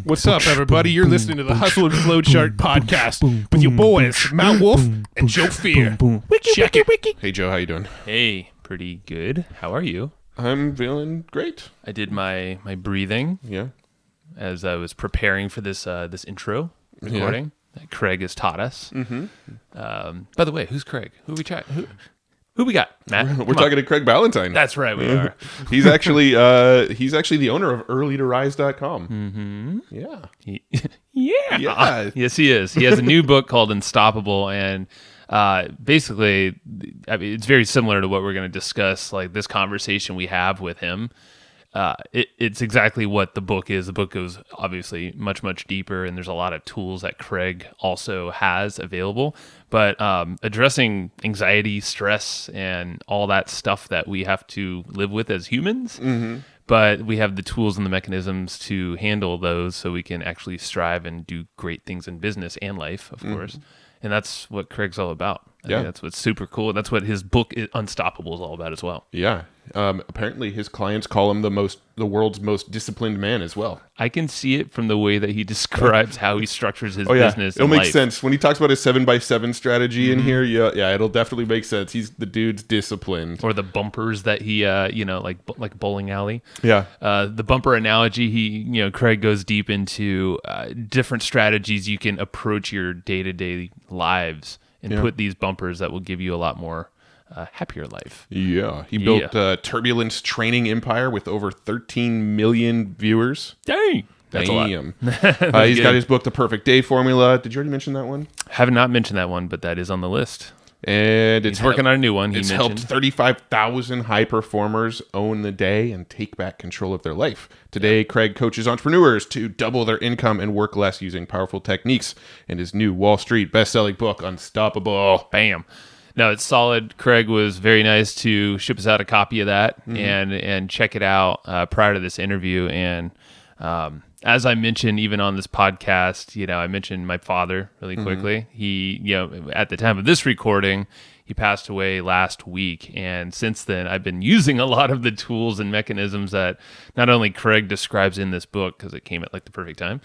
What's up, everybody? You're listening to the Hustle and Flow Chart podcast with your boys, Mount Wolf and Joe Fier. Check it. Hey, Joe, how you doing? Hey, pretty good. How are you? I'm feeling great. I did my breathing as I was preparing for this intro recording that Craig has taught us. By the way, who's Craig? Who we got? Matt? We're talking to Craig Ballantyne. That's right, we are. He's actually the owner of earlytorise.com. Yeah. Yes, he is. He has a new book called Unstoppable, and basically, I mean, it's very similar to what we're going to discuss, like this conversation we have with him. It's exactly what the book is. The book goes obviously much, much deeper, and there's a lot of tools that Craig also has available. But addressing anxiety, stress, and all that stuff that we have to live with as humans, but we have the tools and the mechanisms to handle those so we can actually strive and do great things in business and life, of course. And that's what Craig's all about. I think that's what's super cool. That's what his book Unstoppable is all about as well. Yeah. Apparently his clients call him the world's most disciplined man as well. I can see it from the way that he describes how he structures his business. It'll make sense when he talks about his 7x7 strategy in here. Yeah, it'll definitely make sense. He's the dude's disciplined. Or the bumpers that he, like bowling alley. Yeah. The bumper analogy. Craig goes deep into different strategies you can approach your day-to-day lives and put these bumpers that will give you a lot more happier life. Yeah. He built Turbulence Training Empire with over 13 million viewers. Dang. That's a lot. He's got his book, The Perfect Day Formula. Did you already mention that one? Have not mentioned that one, but that is on the list. And he's working on a new one. It's helped 35,000 high performers own the day and take back control of their life. Today, Craig coaches entrepreneurs to double their income and work less using powerful techniques in his new Wall Street best-selling book, Unstoppable. Bam. No, it's solid. Craig was very nice to ship us out a copy of that and check it out prior to this interview. And as I mentioned, even on this podcast, I mentioned my father really quickly. He, at the time of this recording, he passed away last week. And since then, I've been using a lot of the tools and mechanisms that not only Craig describes in this book, because it came at like the perfect time,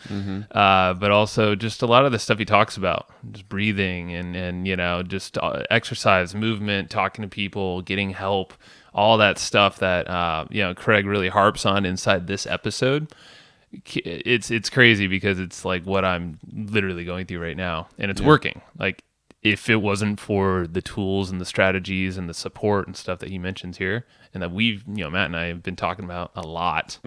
but also just a lot of the stuff he talks about, just breathing and just exercise, movement, talking to people, getting help, all that stuff that, Craig really harps on inside this episode. It's crazy because it's like what I'm literally going through right now, and it's working. Like, if it wasn't for the tools and the strategies and the support and stuff that he mentions here, and that we've, Matt and I have been talking about a lot,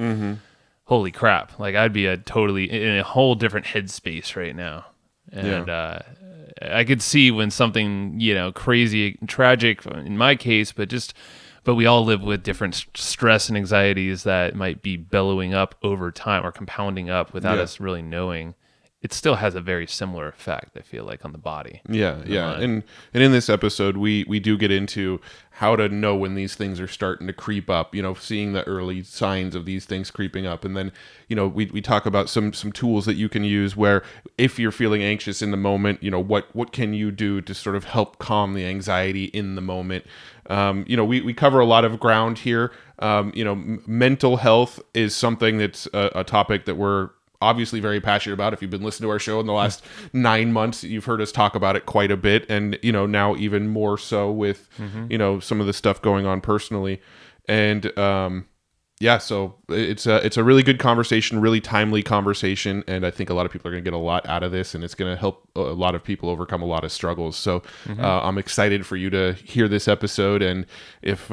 holy crap. Like, I'd be in a whole different headspace right now. And I could see when something, crazy, tragic in my case, but we all live with different stress and anxieties that might be bellowing up over time or compounding up without us really knowing. It still has a very similar effect, I feel like, on the body. Yeah. And in this episode, we do get into how to know when these things are starting to creep up, seeing the early signs of these things creeping up. And then, we talk about some tools that you can use where if you're feeling anxious in the moment, what can you do to sort of help calm the anxiety in the moment? We cover a lot of ground here. Mental health is something that's a topic that we're obviously very passionate about. If you've been listening to our show in the last 9 months, you've heard us talk about it quite a bit, and now even more so with some of the stuff going on personally. And so it's a really good conversation, really timely conversation, and I think a lot of people are going to get a lot out of this, and it's going to help a lot of people overcome a lot of struggles. So I'm excited for you to hear this episode, and if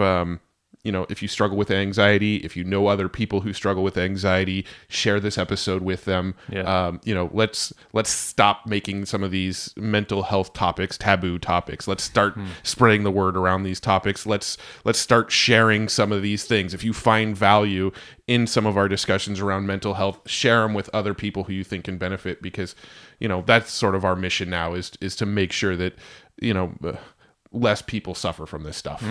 if you struggle with anxiety, if you know other people who struggle with anxiety, share this episode with them. Let's stop making some of these mental health topics taboo topics. Let's start spreading the word around these topics. Let's start sharing some of these things. If you find value in some of our discussions around mental health, share them with other people who you think can benefit, because that's sort of our mission now is to make sure that less people suffer from this stuff.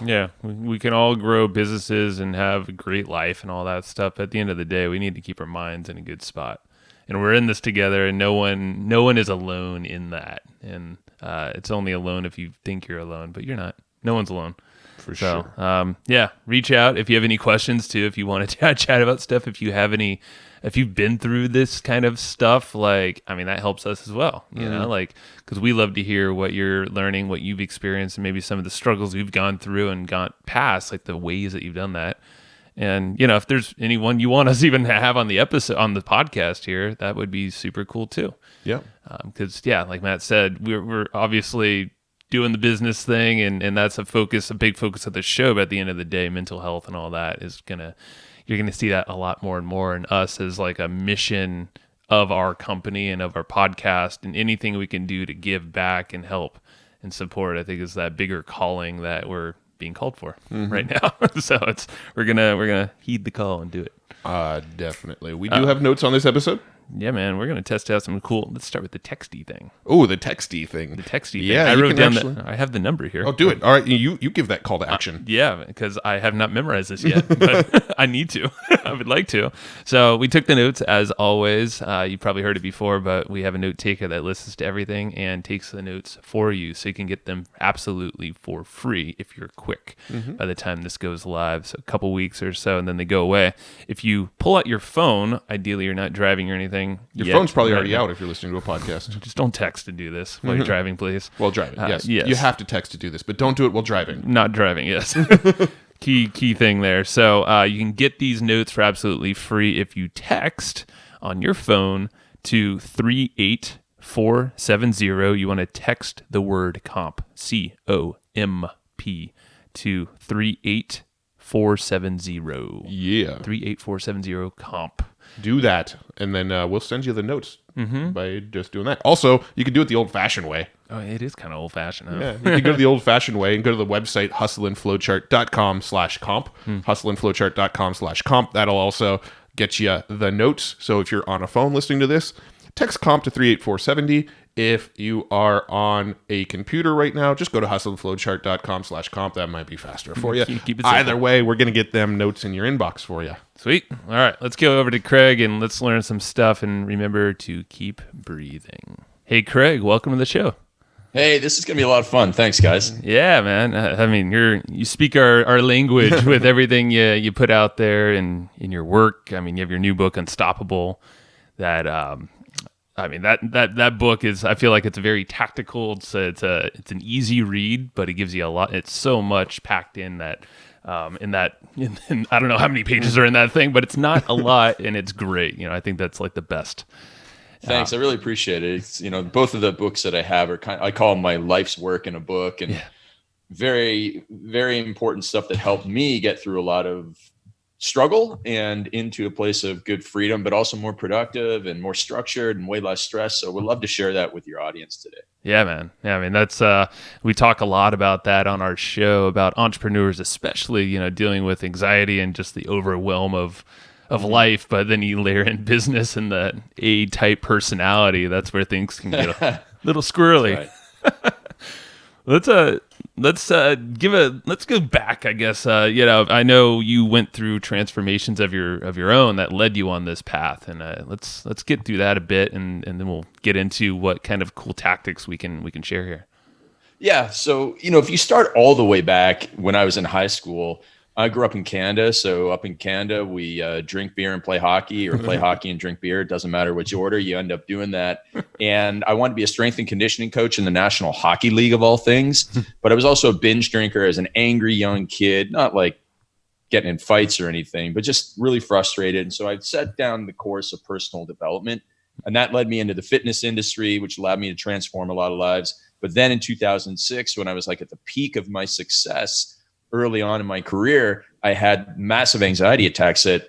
Yeah, we can all grow businesses and have a great life and all that stuff. At the end of the day, we need to keep our minds in a good spot. And we're in this together, and no one is alone in that. And it's only alone if you think you're alone, but you're not. No one's alone. For So, sure. yeah, reach out if you have any questions too. If you want to chat about stuff, if you've been through this kind of stuff, like, I mean, that helps us as well, like, because we love to hear what you're learning, what you've experienced, and maybe some of the struggles we've gone through and gone past, like the ways that you've done that. And, if there's anyone you want us even to have on the podcast here, that would be super cool too. Yeah. Because, like Matt said, we're obviously doing the business thing, and that's a big focus of the show. But at the end of the day, mental health and all that you're gonna see that a lot more and more. And us as like a mission of our company and of our podcast, and anything we can do to give back and help and support, I think is that bigger calling that we're being called for right now. So we're gonna heed the call and do it. Definitely. We do have notes on this episode. Yeah, man, we're gonna test out some cool. Let's start with the texty thing. Oh, the texty thing. The texty thing. Yeah, I you wrote can down actually- I have the number here. Oh, do it. All right, you give that call to action. Yeah, because I have not memorized this yet, but I need to. I would like to. So we took the notes as always. You probably heard it before, but we have a note taker that listens to everything and takes the notes for you, so you can get them absolutely for free if you're quick by the time this goes live. So a couple weeks or so, and then they go away. If you pull out your phone, ideally you're not driving or anything. Your yet, phone's probably right already now. out if you're listening to a podcast. Just don't text to do this while you're driving, please. While driving, yes. yes. You have to text to do this, but don't do it while driving. Not driving, yes. Key thing there. So you can get these notes for absolutely free if you text on your phone to 38470. You want to text the word comp, COMP, to 38470. Yeah. 38470 comp. Do that, and then we'll send you the notes by just doing that. Also, you can do it the old-fashioned way. Oh, it is kind of old-fashioned, huh? Yeah, you can go to the old-fashioned way and go to the website hustleandflowchart.com/comp, hustleandflowchart.com/comp. That'll also get you the notes. So if you're on a phone listening to this, text comp to 38470. If you are on a computer right now, just go to hustleandflowchart.com/comp. That might be faster for you. Keep it Either simple. way, we're going to get them notes in your inbox for you. Sweet. All right, let's go over to Craig and let's learn some stuff, and remember to keep breathing. Hey, Craig, welcome to the show. Hey, this is going to be a lot of fun. Thanks, guys. Yeah, man. I mean, you speak our language with everything you put out there in your work. I mean, you have your new book, Unstoppable. That that book is. I feel like it's very tactical. It's an easy read, but it gives you a lot. It's so much packed in that. In I don't know how many pages are in that thing, but it's not a lot, and it's great. I think that's like the best. Thanks. I really appreciate it. It's, both of the books that I have are I call them my life's work in a book, and very, very important stuff that helped me get through a lot of struggle and into a place of good freedom, but also more productive and more structured and way less stress. So we'd love to share that with your audience today. Yeah, man. Yeah, I mean, that's we talk a lot about that on our show, about entrepreneurs, especially, dealing with anxiety and just the overwhelm of life. But then you layer in business and the A-type personality. That's where things can get a little squirrely. Right. Let's go back, I guess. I know you went through transformations of your own that led you on this path, and let's get through that a bit, and then we'll get into what kind of cool tactics we can share here. Yeah. So, if you start all the way back when I was in high school, I grew up in Canada. So up in Canada, we drink beer and play hockey, or play hockey and drink beer. It doesn't matter which order, you end up doing that. And I wanted to be a strength and conditioning coach in the National Hockey League of all things. But I was also a binge drinker as an angry young kid, not like getting in fights or anything, but just really frustrated. And so I set down the course of personal development, and that led me into the fitness industry, which allowed me to transform a lot of lives. But then in 2006, when I was like at the peak of my success, early on in my career, I had massive anxiety attacks that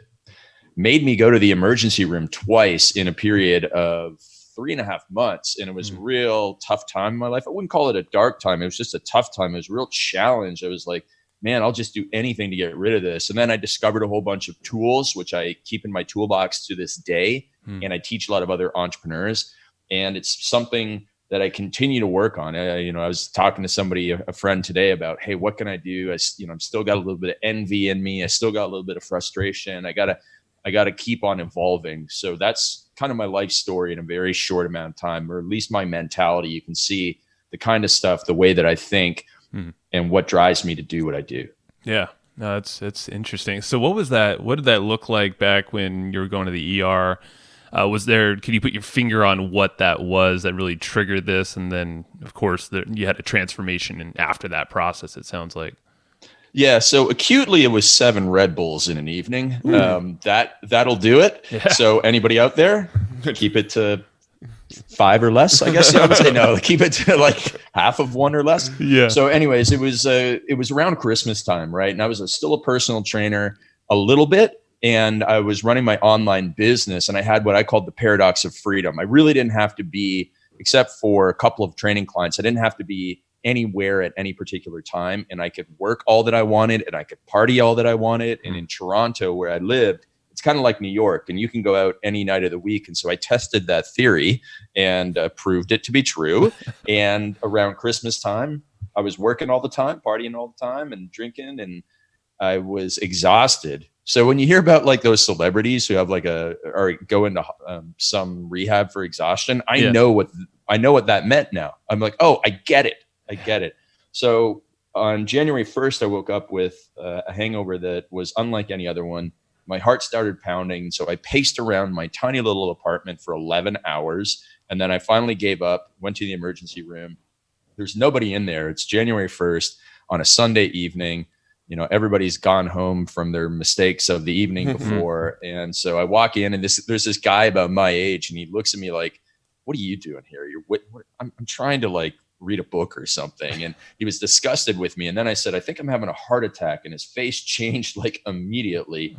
made me go to the emergency room twice in a period of 3.5 months. And it was a real tough time in my life. I wouldn't call it a dark time. It was just a tough time. It was a real challenge. I was like, man, I'll just do anything to get rid of this. And then I discovered a whole bunch of tools, which I keep in my toolbox to this day. And I teach a lot of other entrepreneurs. And it's something that I continue to work on. I was talking to somebody, a friend today, about, hey, what can I do? I'm still got a little bit of envy in me. I still got a little bit of frustration. I gotta keep on evolving. So that's kind of my life story in a very short amount of time, or at least my mentality. You can see the kind of stuff, the way that I think, and what drives me to do what I do. Yeah. No, it's interesting. So what was that? What did that look like back when you were going to the ER? Could you put your finger on what that was that really triggered this? And then, of course, you had a transformation, and after that process, it sounds like. Yeah, so acutely, it was 7 Red Bulls in an evening. That'll do it. Yeah. So anybody out there, keep it to 5 or less, I guess I would say. No, keep it to like half of 1 or less. Yeah. So anyways, it was around Christmas time, right? And I was still a personal trainer a little bit, and I was running my online business, and I had what I called the paradox of freedom. I really didn't have to be, except for a couple of training clients, I didn't have to be anywhere at any particular time, and I could work all that I wanted, and I could party all that I wanted. And in Toronto, where I lived, it's kind of like New York, and you can go out any night of the week. And so I tested that theory and proved it to be true. And around Christmas time, I was working all the time, partying all the time, and drinking, and I was exhausted. So when you hear about like those celebrities who have like or go into some rehab for exhaustion, I know what that meant now. I'm like, oh, I get it. So on January 1st, I woke up with a hangover that was unlike any other one. My heart started pounding. So I paced around my tiny little apartment for 11 hours. And then I finally gave up, went to the emergency room. There's nobody in there. It's January 1st on a Sunday evening. You know, everybody's gone home from their mistakes of the evening before. And so I walk in, and there's this guy about my age, and he looks at me like, what are you doing here? I'm trying to like read a book or something. And he was disgusted with me. And then I said, I think I'm having a heart attack. And his face changed like immediately.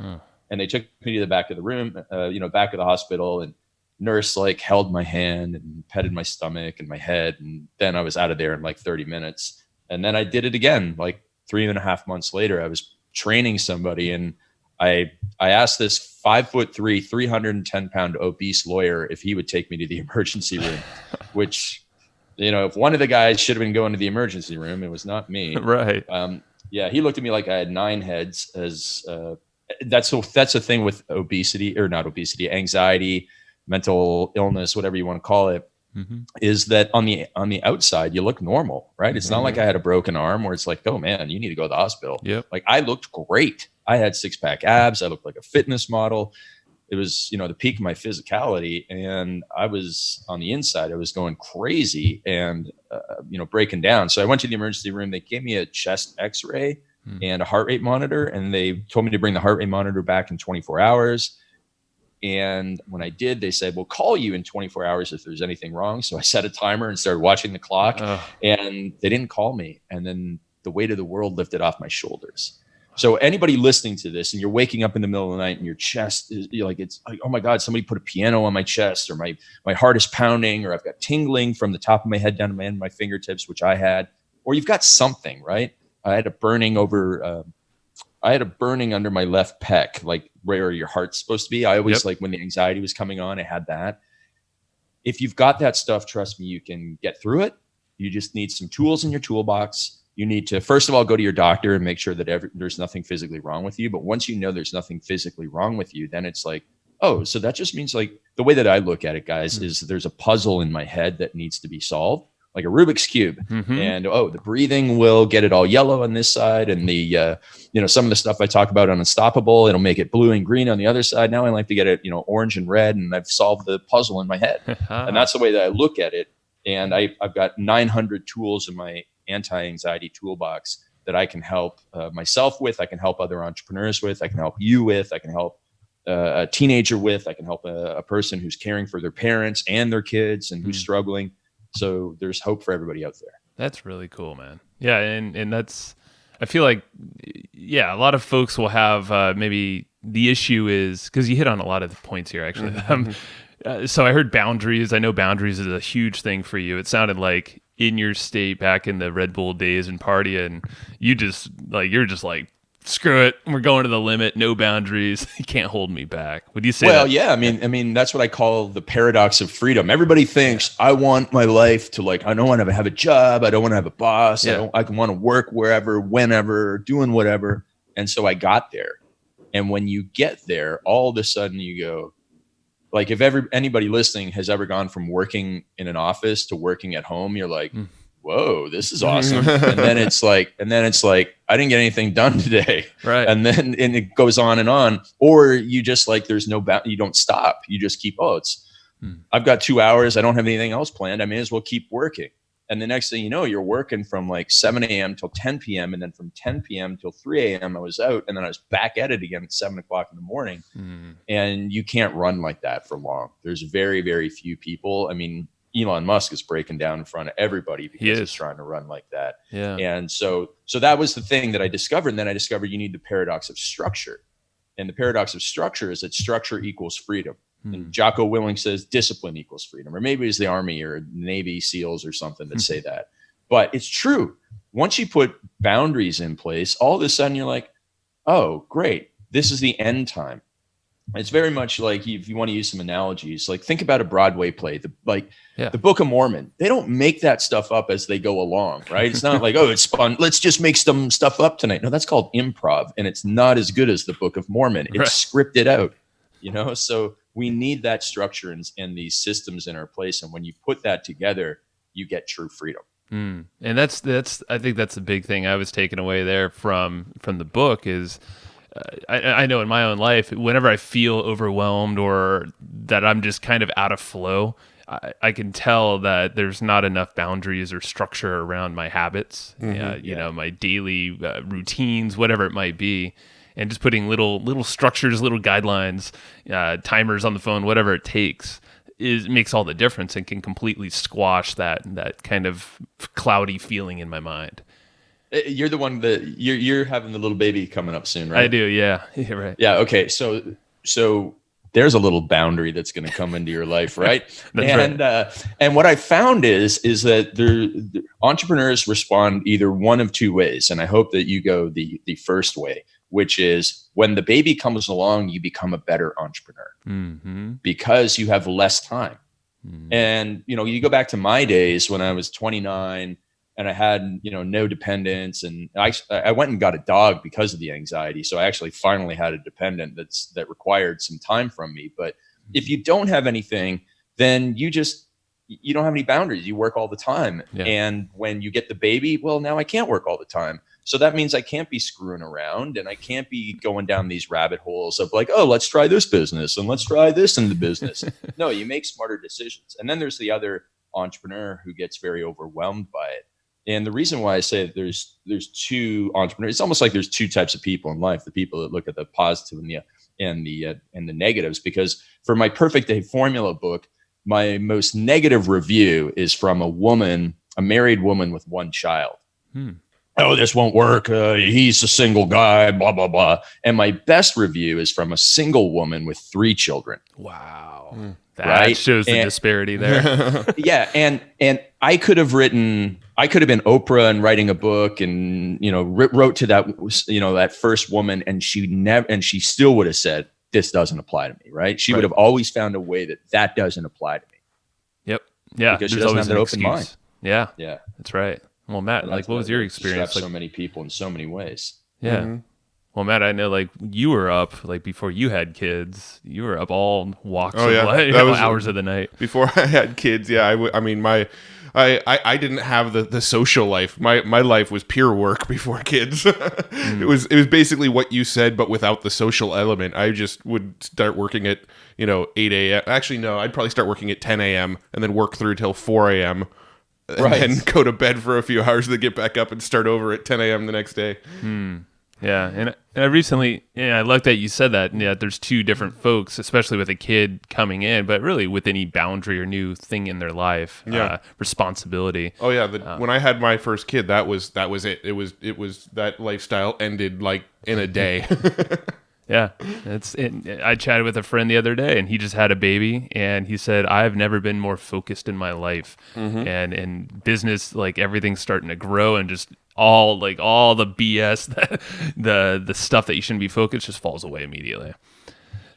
And they took me to the back of the room, back of the hospital, and nurse like held my hand and petted my stomach and my head. And then I was out of there in like 30 minutes. And then I did it again, like 3.5 months later. I was training somebody, and I asked this 5'3", 310-pound obese lawyer if he would take me to the emergency room, which, if one of the guys should have been going to the emergency room, it was not me. Right. He looked at me like I had 9 heads. As that's the thing with obesity, or not obesity, anxiety, mental illness, whatever you want to call it, is that on the outside, you look normal, right? It's not like I had a broken arm where it's like, oh man, you need to go to the hospital. Yep. Like I looked great. I had 6-pack abs. I looked like a fitness model. It was, the peak of my physicality. And I was on the inside, I was going crazy and, breaking down. So I went to the emergency room. They gave me a chest x-ray and a heart rate monitor. And they told me to bring the heart rate monitor back in 24 hours. And when I did, they said, we'll call you in 24 hours if there's anything wrong. So I set a timer and started watching the clock, and they didn't call me. And then the weight of the world lifted off my shoulders. So anybody listening to this, and you're waking up in the middle of the night and your chest is it's like, oh my God, somebody put a piano on my chest, or my heart is pounding, or I've got tingling from the top of my head down to my fingertips, which I had, or you've got something, right? I had a burning under my left pec, like where your heart's supposed to be. I always like when the anxiety was coming on, I had that. If you've got that stuff, trust me, you can get through it. You just need some tools in your toolbox. You need to, first of all, go to your doctor and make sure that there's nothing physically wrong with you. But once you know there's nothing physically wrong with you, then it's like, oh, so that just means, like, the way that I look at it, guys, is there's a puzzle in my head that needs to be solved, like a Rubik's Cube. And, the breathing will get it all yellow on this side. And the, some of the stuff I talk about on Unstoppable, it'll make it blue and green on the other side. Now I like to get it, orange and red. And I've solved the puzzle in my head. And that's the way that I look at it. And I've got 900 tools in my anti-anxiety toolbox that I can help myself with. I can help other entrepreneurs with. I can help you with. I can help a teenager with. I can help a person who's caring for their parents and their kids and who's struggling. So there's hope for everybody out there. That's really cool, man. Yeah, and that's, I feel like, a lot of folks will have maybe the issue is, because you hit on a lot of the points here, actually. So I heard boundaries. I know boundaries is a huge thing for you. It sounded like in your state back in the Red Bull days and partying, you're just like, screw it, we're going to the limit, no boundaries. You can't hold me back. Would you say well, that? Yeah, I mean that's what I call the paradox of freedom. Everybody thinks I want my life to, like, I don't want to have a job, I don't want to have a boss, I can want to work wherever, whenever, doing whatever. And so I got there. And when you get there, all of a sudden you go, like, if anybody listening has ever gone from working in an office to working at home, you're like, whoa, this is awesome. and then it's like, I didn't get anything done today. Right. And it goes on and on. Or you just like, there's no you don't stop. You just keep, I've got 2 hours. I don't have anything else planned. I may as well keep working. And the next thing you know, you're working from like 7 a.m. till 10 p.m. And then from 10 p.m. till 3 a.m. I was out. And then I was back at it again at 7 o'clock in the morning. And you can't run like that for long. There's very, very few people. I mean, Elon Musk is breaking down in front of everybody because he's trying to run like that. Yeah. And so that was the thing that I discovered. And then I discovered you need the paradox of structure. And the paradox of structure is that structure equals freedom. And Jocko Willink says discipline equals freedom, or maybe it's the Army or Navy SEALs or something that say that. But it's true. Once you put boundaries in place, all of a sudden you're like, oh, great. This is the end time. It's very much like, if you want to use some analogies, like think about a Broadway play, the Book of Mormon. They don't make that stuff up as they go along, right? It's not like, oh, it's fun. Let's just make some stuff up tonight. No, that's called improv. And it's not as good as the Book of Mormon. It's scripted out, so we need that structure and these systems in our place. And when you put that together, you get true freedom. And that's I think that's a big thing I was taking away there from the book is, I know in my own life, whenever I feel overwhelmed or that I'm just kind of out of flow, I can tell that there's not enough boundaries or structure around my habits, my daily routines, whatever it might be. And just putting little structures, little guidelines, timers on the phone, whatever it takes, makes all the difference and can completely squash that kind of cloudy feeling in my mind. You're the one that you're having the little baby coming up soon, right? I do, yeah. Yeah, right. Yeah. Okay. So there's a little boundary that's going to come into your life, right? And what I found is that the entrepreneurs respond either one of two ways, and I hope that you go the first way, which is when the baby comes along, you become a better entrepreneur because you have less time. And you go back to my days when I was 29. And I had, no dependents, and I went and got a dog because of the anxiety. So I actually finally had a dependent that required some time from me. But if you don't have anything, then you don't have any boundaries. You work all the time. Yeah. And when you get the baby, well, now I can't work all the time. So that means I can't be screwing around and I can't be going down these rabbit holes of like, oh, let's try this business and let's try this in the business. No, you make smarter decisions. And then there's the other entrepreneur who gets very overwhelmed by it. And the reason why I say there's two entrepreneurs, it's almost like there's two types of people in life: the people that look at the positive and the negatives. Because for my Perfect Day Formula book, my most negative review is from a married woman with one child. Oh, this won't work. He's a single guy, blah, blah, blah. And my best review is from a single woman with 3 children. Wow. That shows the disparity there. Yeah. And I could have been Oprah and writing a book and, wrote to that, that first woman, and she still would have said, this doesn't apply to me. Right. She would have always found a way that doesn't appy to me. Yep. Yeah. Because she doesn't have that open mind. Yeah. Yeah. That's right. Well, Matt, what was your experience? So many people in so many ways. Yeah. Mm-hmm. Well, Matt, I know you were up before you had kids. You were up all walks of life, hours of the night. Before I had kids, yeah. I didn't have the social life. My life was pure work before kids. It was basically what you said, but without the social element. I just would start working at 8 a.m. Actually, no, I'd probably start working at 10 a.m. and then work through till 4 a.m. and then go to bed for a few hours, then get back up and start over at 10 a.m. the next day. Yeah, and I recently, I like that you said that. Yeah, there's two different folks, especially with a kid coming in, but really with any boundary or new thing in their life, responsibility. Oh yeah, when I had my first kid, that was it. It was that lifestyle ended in a day. Yeah, I chatted with a friend the other day, and he just had a baby, and he said, "I've never been more focused in my life, and in business, everything's starting to grow, and just all the BS, the stuff that you shouldn't be focused, just falls away immediately."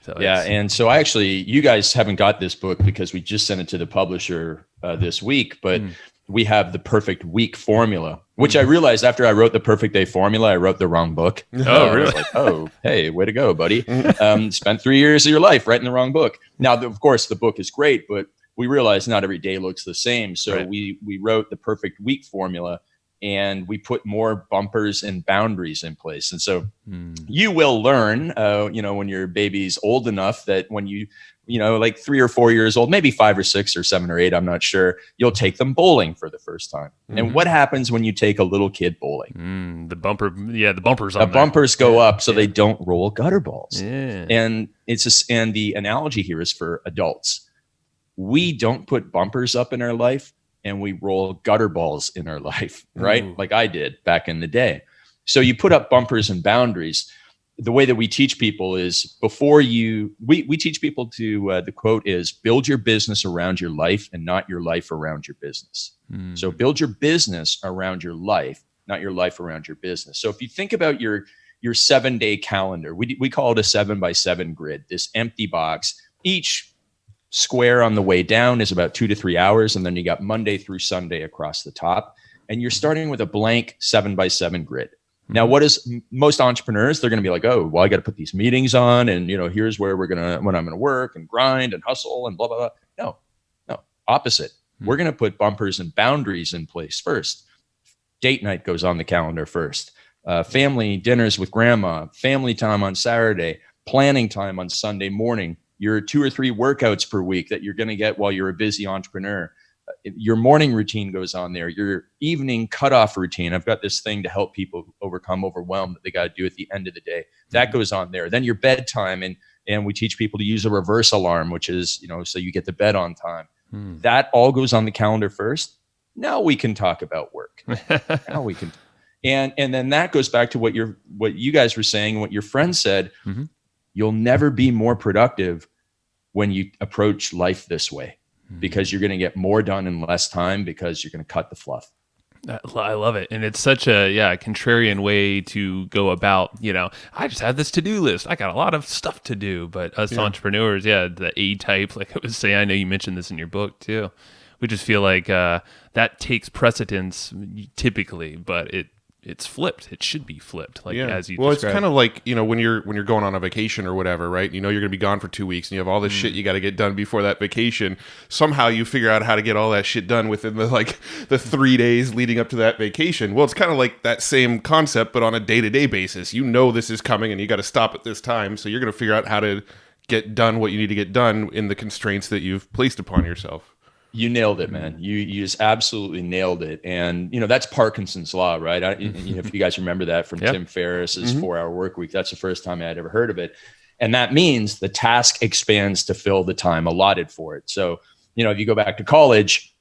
So yeah, and so you guys haven't got this book because we just sent it to the publisher this week, but we have the Perfect Week Formula, which I realized after I wrote the Perfect Day Formula, I wrote the wrong book. Oh, really? I was like, hey, way to go, buddy. Spent 3 years of your life writing the wrong book. Now, of course, the book is great, but we realized not every day looks the same. So Right. we wrote the perfect week formula, and we put more bumpers and boundaries in place. And so you will learn, when your baby's old enough that when like 3 or 4 years old, maybe 5 or 6 or 7 or 8, I'm not sure, you'll take them bowling for the first time. And what happens when you take a little kid bowling? The bumpers The bumpers go up so they don't roll gutter balls. Yeah. And and the analogy here is for adults. We don't put bumpers up in our life, and we roll gutter balls in our life, right? Ooh. Like I did back in the day. So you put up bumpers and boundaries. The way that we teach people is we teach people to, the quote is, build your business around your life and not your life around your business. So build your business around your life, not your life around your business. So if you think about your 7-day calendar, we call it a 7x7 grid, this empty box. Each square on the way down is about 2 to 3 hours. And then you got Monday through Sunday across the top. And you're starting with a blank 7x7 grid. Now, what is most entrepreneurs? They're going to be like, oh, well, I got to put these meetings on, and here's where when I'm going to work and grind and hustle and blah blah blah. No, opposite. We're going to put bumpers and boundaries in place first. Date night goes on the calendar first. Family dinners with grandma, family time on Saturday, planning time on Sunday morning. Your 2 or 3 workouts per week that you're going to get while you're a busy entrepreneur. Your morning routine goes on there. Your evening cutoff routine. I've got this thing to help people overcome overwhelm that they got to do at the end of the day. That goes on there. Then your bedtime, and we teach people to use a reverse alarm, which is, so you get to bed on time. That all goes on the calendar first. Now we can talk about work. Now we can, and then that goes back to what you guys were saying, what your friend said. You'll never be more productive when you approach life this way. Because you're going to get more done in less time because you're going to cut the fluff. I love it. And it's such a contrarian way to go about, I just had this to-do list. I got a lot of stuff to do. But us entrepreneurs, the A-type, like I was saying, I know you mentioned this in your book too. We just feel like that takes precedence typically, but it's flipped. It should be flipped, like as you described. It's kind of like, when you're going on a vacation or whatever, right? You're going to be gone for 2 weeks, and you have all this shit you got to get done before that vacation. Somehow you figure out how to get all that shit done within the 3 days leading up to that vacation. Well, it's kind of like that same concept, but on a day-to-day basis. This is coming, and you got to stop at this time, so you're going to figure out how to get done what you need to get done in the constraints that you've placed upon yourself. You nailed it, man. You just absolutely nailed it. And, that's Parkinson's law, right? If you guys remember that from Tim Ferriss's 4-Hour Work Week, that's the first time I had ever heard of it. And that means the task expands to fill the time allotted for it. So, if you go back to college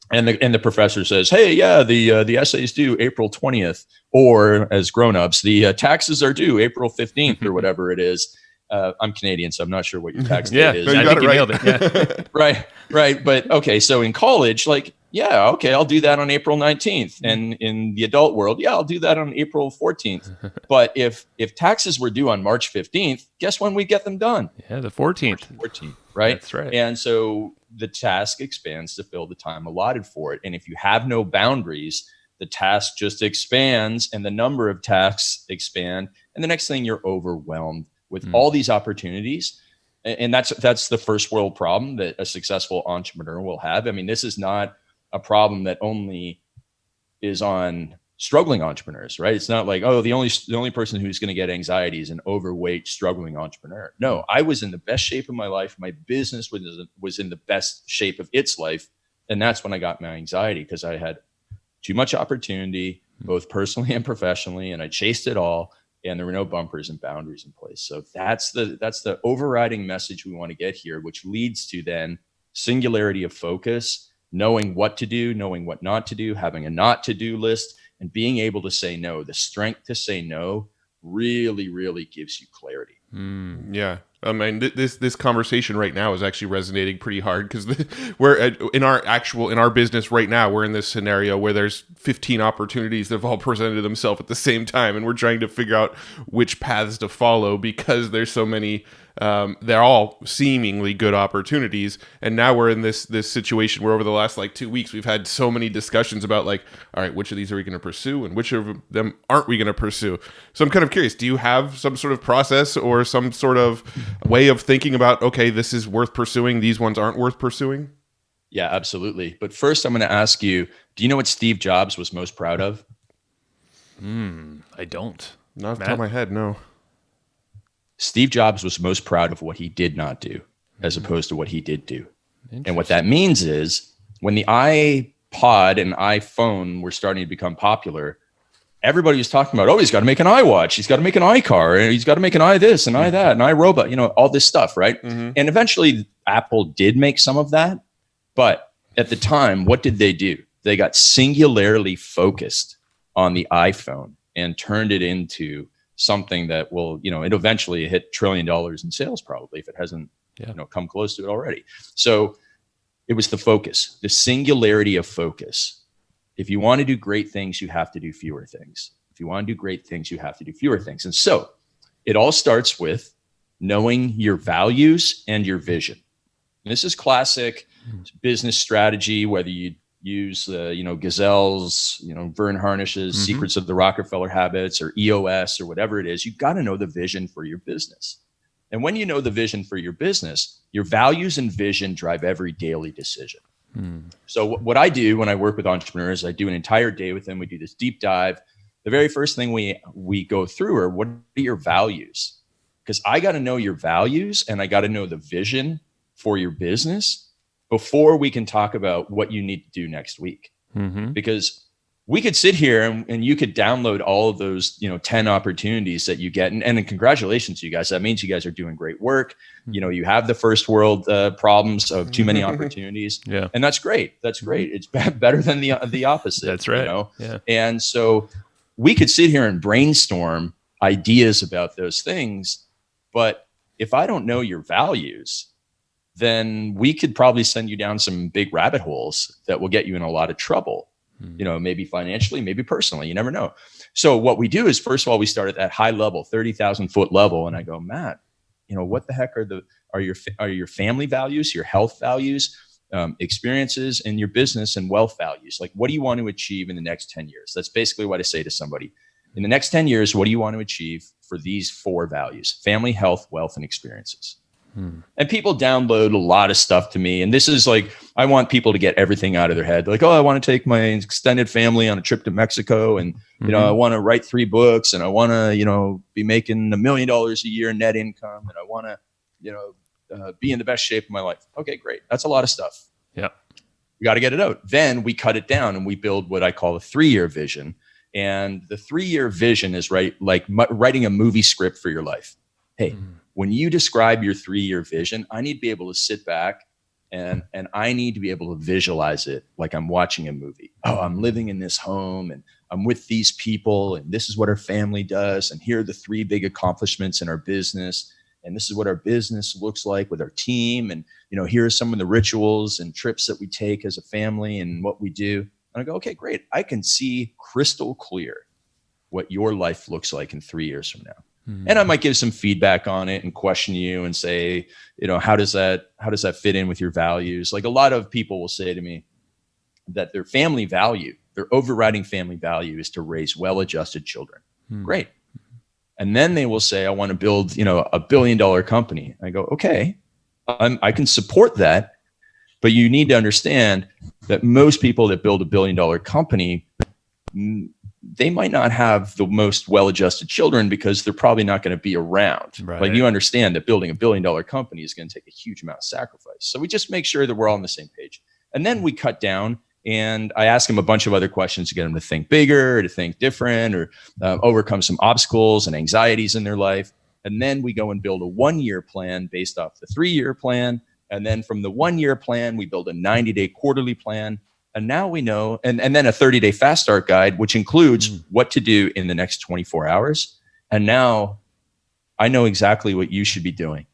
and the professor says, hey, the essays due April 20th, or as grownups, the taxes are due April 15th or whatever it is. I'm Canadian, so I'm not sure what your tax date is. I think you nailed it. Yeah. Right. But okay, so in college, I'll do that on April 19th. And in the adult world, I'll do that on April 14th. But if taxes were due on March 15th, guess when we get them done? Yeah, the 14th. March 14th, right? That's right. And so the task expands to fill the time allotted for it. And if you have no boundaries, the task just expands and the number of tasks expand. And the next thing, you're overwhelmed with all these opportunities. And that's the first world problem that a successful entrepreneur will have. I mean, this is not a problem that only is on struggling entrepreneurs, right? It's not like, the only person who's going to get anxiety is an overweight, struggling entrepreneur. No, I was in the best shape of my life. My business was in the best shape of its life. And that's when I got my anxiety, because I had too much opportunity, both personally and professionally, and I chased it all. And there were no bumpers and boundaries in place. So that's the overriding message we want to get here, which leads to then singularity of focus, knowing what to do, knowing what not to do, having a not to do list, and being able to say no. The strength to say no really, really gives you clarity. Yeah. I mean, this conversation right now is actually resonating pretty hard, because we're in our business right now. We're in this scenario where there's 15 opportunities that have all presented themselves at the same time, and we're trying to figure out which paths to follow, because there's so many. They're all seemingly good opportunities, and now we're in this situation where over the last 2 weeks we've had so many discussions about all right, which of these are we going to pursue and which of them aren't we going to pursue. So I'm kind of curious, do you have some sort of process or some sort of way of thinking about, okay, this is worth pursuing, these ones aren't worth pursuing? Yeah, absolutely. But first, I'm going to ask you, do you know what Steve Jobs was most proud of? I don't. Not off the top of my head, no. Steve Jobs was most proud of what he did not do as opposed to what he did do. And what Interesting. that means is when the iPod and iPhone were starting to become popular, everybody was talking about, oh, he's got to make an iWatch, he's got to make an iCar, and he's got to make an this and that, and iRobot, all this stuff, right? Mm-hmm. And eventually Apple did make some of that. But at the time, what did they do? They got singularly focused on the iPhone and turned it into something that will, it eventually hit $1 trillion in sales, probably, if it hasn't, come close to it already. So it was the focus, the singularity of focus. If you want to do great things, you have to do fewer things. If you want to do great things, you have to do fewer things. And so it all starts with knowing your values and your vision. And this is classic business strategy, whether you use, Gazelle's, Vern Harnish's Secrets of the Rockefeller Habits or EOS or whatever it is. You've got to know the vision for your business. And when you know the vision for your business, your values and vision drive every daily decision. So what I do when I work with entrepreneurs, I do an entire day with them. We do this deep dive. The very first thing we go through are, what are your values? Because I got to know your values and I got to know the vision for your business before we can talk about what you need to do next week. Because we could sit here and you could download all of those, 10 opportunities that you get. And congratulations to you guys. That means you guys are doing great work. You have the first world problems of too many opportunities. Yeah. And that's great. That's great. It's better than the opposite. That's right. Yeah. And so we could sit here and brainstorm ideas about those things. But if I don't know your values, then we could probably send you down some big rabbit holes that will get you in a lot of trouble. Maybe financially, maybe personally, you never know. So what we do is, first of all, we start at that high level, 30,000 foot level. And I go, Matt, what the heck are your family values, your health values, experiences, and your business and wealth values? Like, what do you want to achieve in the next 10 years? That's basically what I say to somebody. In the next 10 years, what do you want to achieve for these 4 values: family, health, wealth, and experiences? And people download a lot of stuff to me. And this is like, I want people to get everything out of their head. Like, oh, I want to take my extended family on a trip to Mexico. And, I want to write 3 books, and I want to, be making $1 million a year net income. And I want to, be in the best shape of my life. Okay, great. That's a lot of stuff. Yeah. We got to get it out. Then we cut it down and we build what I call a 3-year vision. And the 3-year vision is like writing a movie script for your life. Hey, when you describe your 3-year vision, I need to be able to sit back and I need to be able to visualize it like I'm watching a movie. Oh, I'm living in this home and I'm with these people, and this is what our family does. And here are the 3 big accomplishments in our business. And this is what our business looks like with our team. And, here are some of the rituals and trips that we take as a family and what we do. And I go, okay, great. I can see crystal clear what your life looks like in 3 years from now. And I might give some feedback on it and question you and say, how does that fit in with your values? Like, a lot of people will say to me that their family value, their overriding family value, is to raise well-adjusted children. Great. And then they will say, I want to build, $1 billion company. I go, okay, I can support that. But you need to understand that most people that build $1 billion company, they might not have the most well-adjusted children because they're probably not going to be around. Right. Like, you understand that building $1 billion company is going to take a huge amount of sacrifice. So we just make sure that we're all on the same page. And then we cut down, and I ask them a bunch of other questions to get them to think bigger, to think different, or overcome some obstacles and anxieties in their life. And then we go and build a 1-year plan based off the 3-year plan. And then from the 1-year plan, we build a 90-day quarterly plan. And now we know, and then a 30-day fast start guide, which includes what to do in the next 24 hours. And now I know exactly what you should be doing.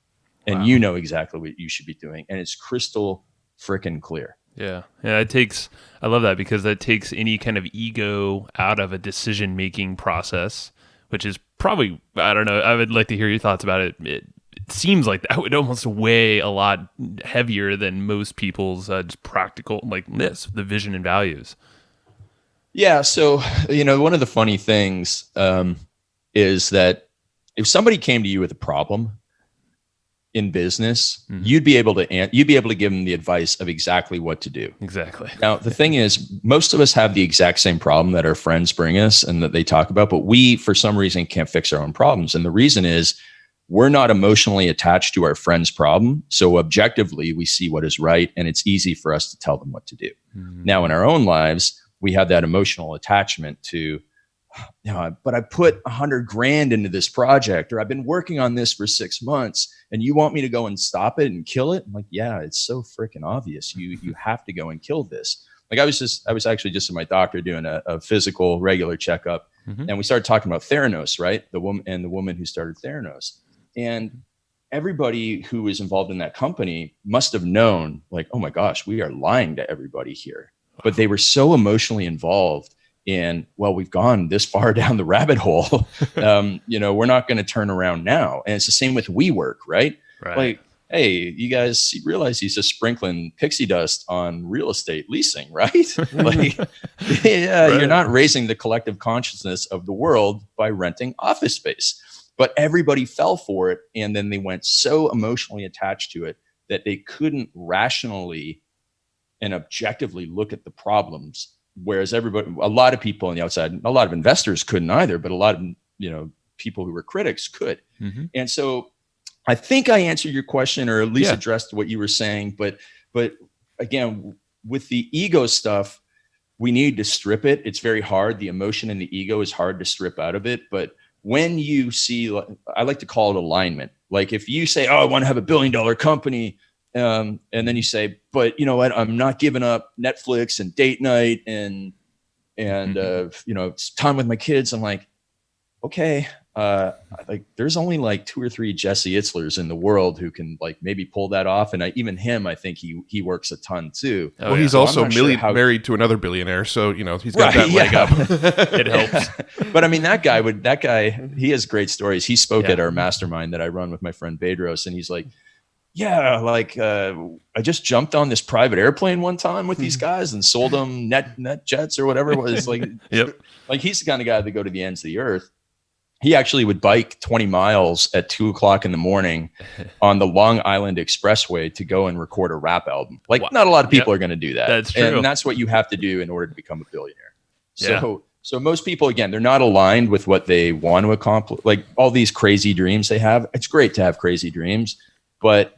And you know exactly what you should be doing. And it's crystal freaking clear. Yeah. Yeah. I love that, because that takes any kind of ego out of a decision-making process, which is probably, I don't know, I would like to hear your thoughts about it. It seems like that would almost weigh a lot heavier than most people's just practical, like the vision and values. Yeah. So, one of the funny things is that if somebody came to you with a problem, in business, you'd be able to give them the advice of exactly what to do. Exactly. Now, the thing is, most of us have the exact same problem that our friends bring us and that they talk about, but we, for some reason, can't fix our own problems. And the reason is we're not emotionally attached to our friend's problem. So objectively, we see what is right, and it's easy for us to tell them what to do. Now, in our own lives, we have that emotional attachment to, but I put $100,000 into this project, or I've been working on this for 6 months, and you want me to go and stop it and kill it? I'm like, yeah, it's so freaking obvious. You have to go and kill this. Like I was actually just at my doctor doing a physical regular checkup, and we started talking about Theranos, right? The woman who started Theranos, and everybody who was involved in that company must have known, like, oh my gosh, we are lying to everybody here. But they were so emotionally involved in, well, we've gone this far down the rabbit hole. We're not going to turn around now. And it's the same with WeWork, right? Like, hey, you guys realize he's just sprinkling pixie dust on real estate leasing, right? Like, you're not raising the collective consciousness of the world by renting office space. But everybody fell for it. And then they went so emotionally attached to it that they couldn't rationally and objectively look at the problems. Whereas a lot of people on the outside, a lot of investors couldn't either, but a lot of, people who were critics could. And so I think I answered your question, or at least addressed what you were saying. But again, with the ego stuff, we need to strip it. It's very hard. The emotion and the ego is hard to strip out of it. But when you see, I like to call it alignment. Like if you say, oh, I want to have $1 billion company. And then you say, but you know what? I'm not giving up Netflix and date night and it's time with my kids. I'm like, okay, like there's only like 2 or 3 Jesse Itzlers in the world who can like maybe pull that off. And even him, I think he works a ton too. Well, he's also married to another billionaire, so he's got that leg up. It helps. But I mean, that guy, he has great stories. He spoke at our mastermind that I run with my friend Bedros, and he's like, yeah, like I just jumped on this private airplane one time with these guys and sold them net jets or whatever it was. Like, like he's the kind of guy that go to the ends of the earth. He actually would bike 20 miles at 2:00 in the morning on the Long Island Expressway to go and record a rap album. Like not a lot of people are going to do that. That's true. And that's what you have to do in order to become a billionaire. So most people, again, they're not aligned with what they want to accomplish. Like all these crazy dreams they have. It's great to have crazy dreams, but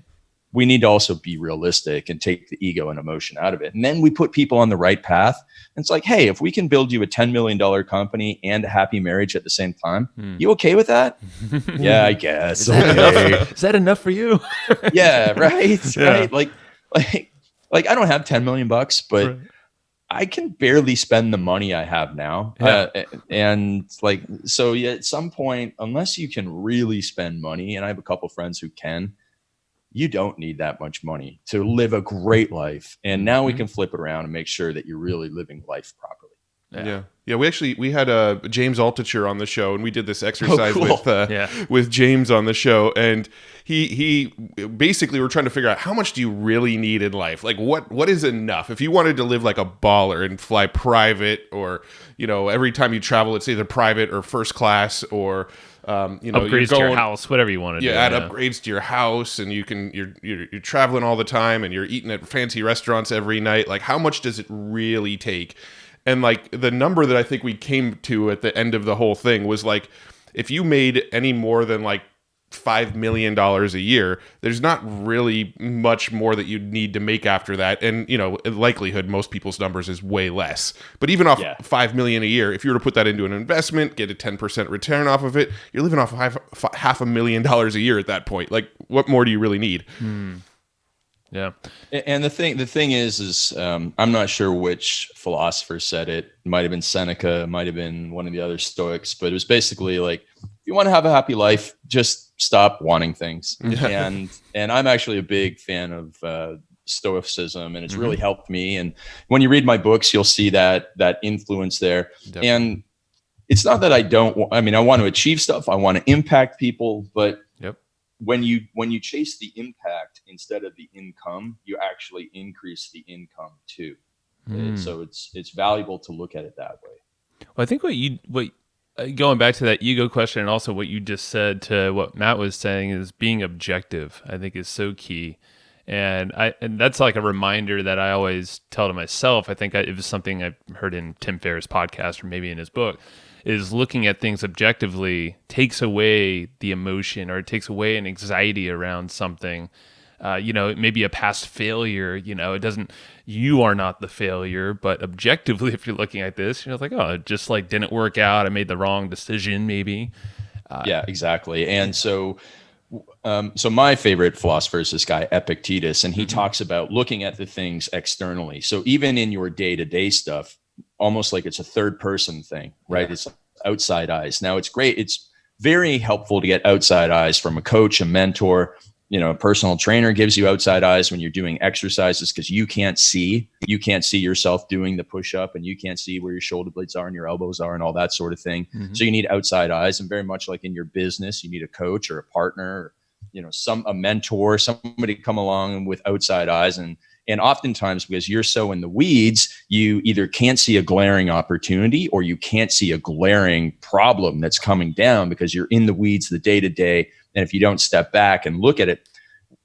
we need to also be realistic and take the ego and emotion out of it. And then we put people on the right path. And it's like, hey, if we can build you a $10 million company and a happy marriage at the same time, you okay with that? Yeah, I guess. Is that enough for you? Yeah, right. Right. Like I don't have 10 million bucks, but I can barely spend the money I have now. And like, so at some point, unless you can really spend money, and I have a couple friends who can, you don't need that much money to live a great life. And now we can flip it around and make sure that you're really living life properly. Yeah. We had James Altucher on the show, and we did this exercise with James on the show, and he basically, we're trying to figure out how much do you really need in life? Like what is enough? If you wanted to live like a baller and fly private, or every time you travel, it's either private or first class, or upgrades to your house, whatever you want to do. Add upgrades to your house, and you're traveling all the time, and you're eating at fancy restaurants every night. Like, how much does it really take? And like the number that I think we came to at the end of the whole thing was like, if you made any more than like $5 million a year, there's not really much more that you'd need to make after that. And, in likelihood, most people's numbers is way less. But even off $5 million a year, if you were to put that into an investment, get a 10% return off of it, you're living off of $500,000 a year at that point. Like, what more do you really need? Yeah. And the thing is I'm not sure which philosopher said it. It might have been Seneca, it might have been one of the other Stoics, but it was basically like, if you want to have a happy life, just stop wanting things. And I'm actually a big fan of Stoicism, and it's really helped me. And when you read my books, you'll see that influence there. Definitely. And it's not that I want to achieve stuff. I want to impact people, but when you chase the impact instead of the income, you actually increase the income too. So it's valuable to look at it that way. Well, I think going back to that ego question, and also what you just said to what Matt was saying, is being objective, I think, is so key. And that's like a reminder that I always tell to myself. I think it was something I heard in Tim Ferriss' podcast or maybe in his book, is looking at things objectively takes away the emotion, or it takes away an anxiety around something. It may be a past failure, it doesn't, you are not the failure, but objectively, if you're looking at this, you're like, oh, it just like didn't work out. I made the wrong decision, maybe. Yeah, exactly. And so my favorite philosopher is this guy Epictetus, and he talks about looking at the things externally. So even in your day-to-day stuff, almost like it's a third person thing, right? Yeah. It's outside eyes. Now it's great. It's very helpful to get outside eyes from a coach, a mentor. A personal trainer gives you outside eyes when you're doing exercises, because you can't see yourself doing the push-up, and you can't see where your shoulder blades are and your elbows are and all that sort of thing. Mm-hmm. So you need outside eyes, and very much like in your business, you need a coach or a partner, or, a mentor, somebody to come along with outside eyes. And oftentimes, because you're so in the weeds, you either can't see a glaring opportunity or you can't see a glaring problem that's coming down, because you're in the weeds the day to day. And if you don't step back and look at it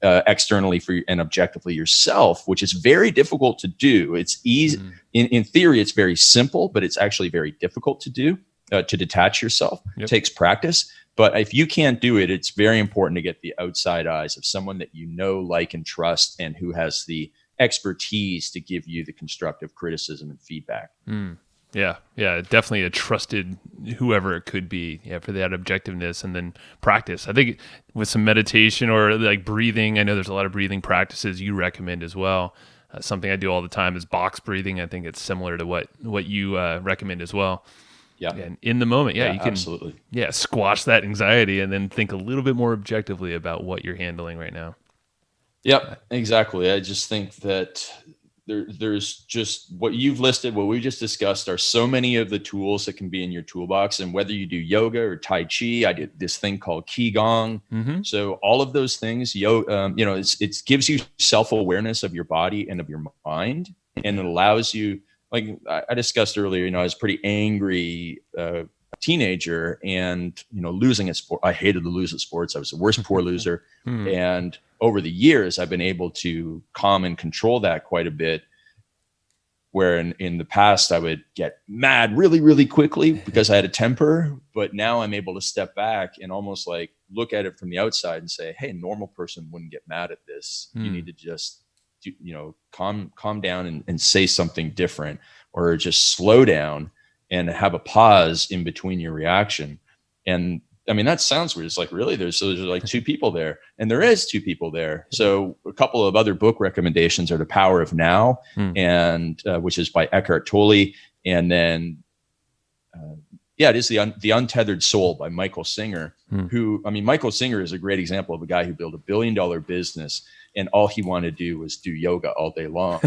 externally and objectively yourself, which is very difficult to do. It's easy. Mm-hmm. In theory, it's very simple, but it's actually very difficult to do, to detach yourself. Yep. It takes practice. But if you can't do it, it's very important to get the outside eyes of someone that you know, like, and trust, and who has the expertise to give you the constructive criticism and feedback. Mm. Yeah, definitely a trusted whoever it could be, for that objectiveness, and then practice. I think with some meditation or like breathing, I know there's a lot of breathing practices you recommend as well. Something I do all the time is box breathing. I think it's similar to what you recommend as well. Yeah. And in the moment, you can absolutely. Squash that anxiety and then think a little bit more objectively about what you're handling right now. Yep, exactly. I just think that there's just what you've listed, what we just discussed, are so many of the tools that can be in your toolbox. And whether you do yoga or Tai Chi, I did this thing called Qigong. Mm-hmm. So all of those things, it gives you self-awareness of your body and of your mind. And it allows you, like I discussed earlier, I was a pretty angry teenager, and, losing a sport, I hated to lose at sports. I was the worst poor loser. And over the years, I've been able to calm and control that quite a bit, where in the past I would get mad really, really quickly because I had a temper. But now I'm able to step back and almost like look at it from the outside and say, hey, a normal person wouldn't get mad at this. You need to just, calm down and say something different, or just slow down and have a pause in between your reaction. And I mean, that sounds weird. It's like, really, there's like two people there, and there is two people there. So a couple of other book recommendations are The Power of Now, and which is by Eckhart Tolle. And then, it is The Untethered Soul by Michael Singer, Michael Singer is a great example of a guy who built $1 billion business, and all he wanted to do was do yoga all day long.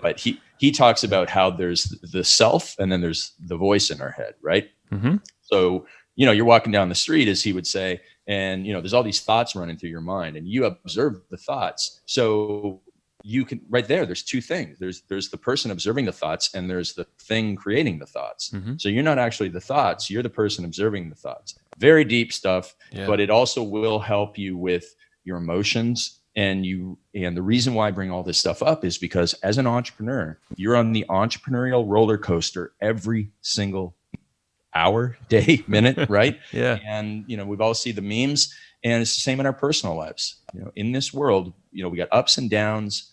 But he talks about how there's the self, and then there's the voice in our head, right? Mm-hmm. So, you're walking down the street, as he would say, and, there's all these thoughts running through your mind, and you observe the thoughts. So you can, right there's two things. There's the person observing the thoughts, and there's the thing creating the thoughts. Mm-hmm. So you're not actually the thoughts, you're the person observing the thoughts. Very deep stuff, but it also will help you with your emotions. And the reason why I bring all this stuff up is because as an entrepreneur, you're on the entrepreneurial roller coaster every single hour, day, minute, right? Yeah. And, we've all seen the memes, and it's the same in our personal lives. In this world, we got ups and downs.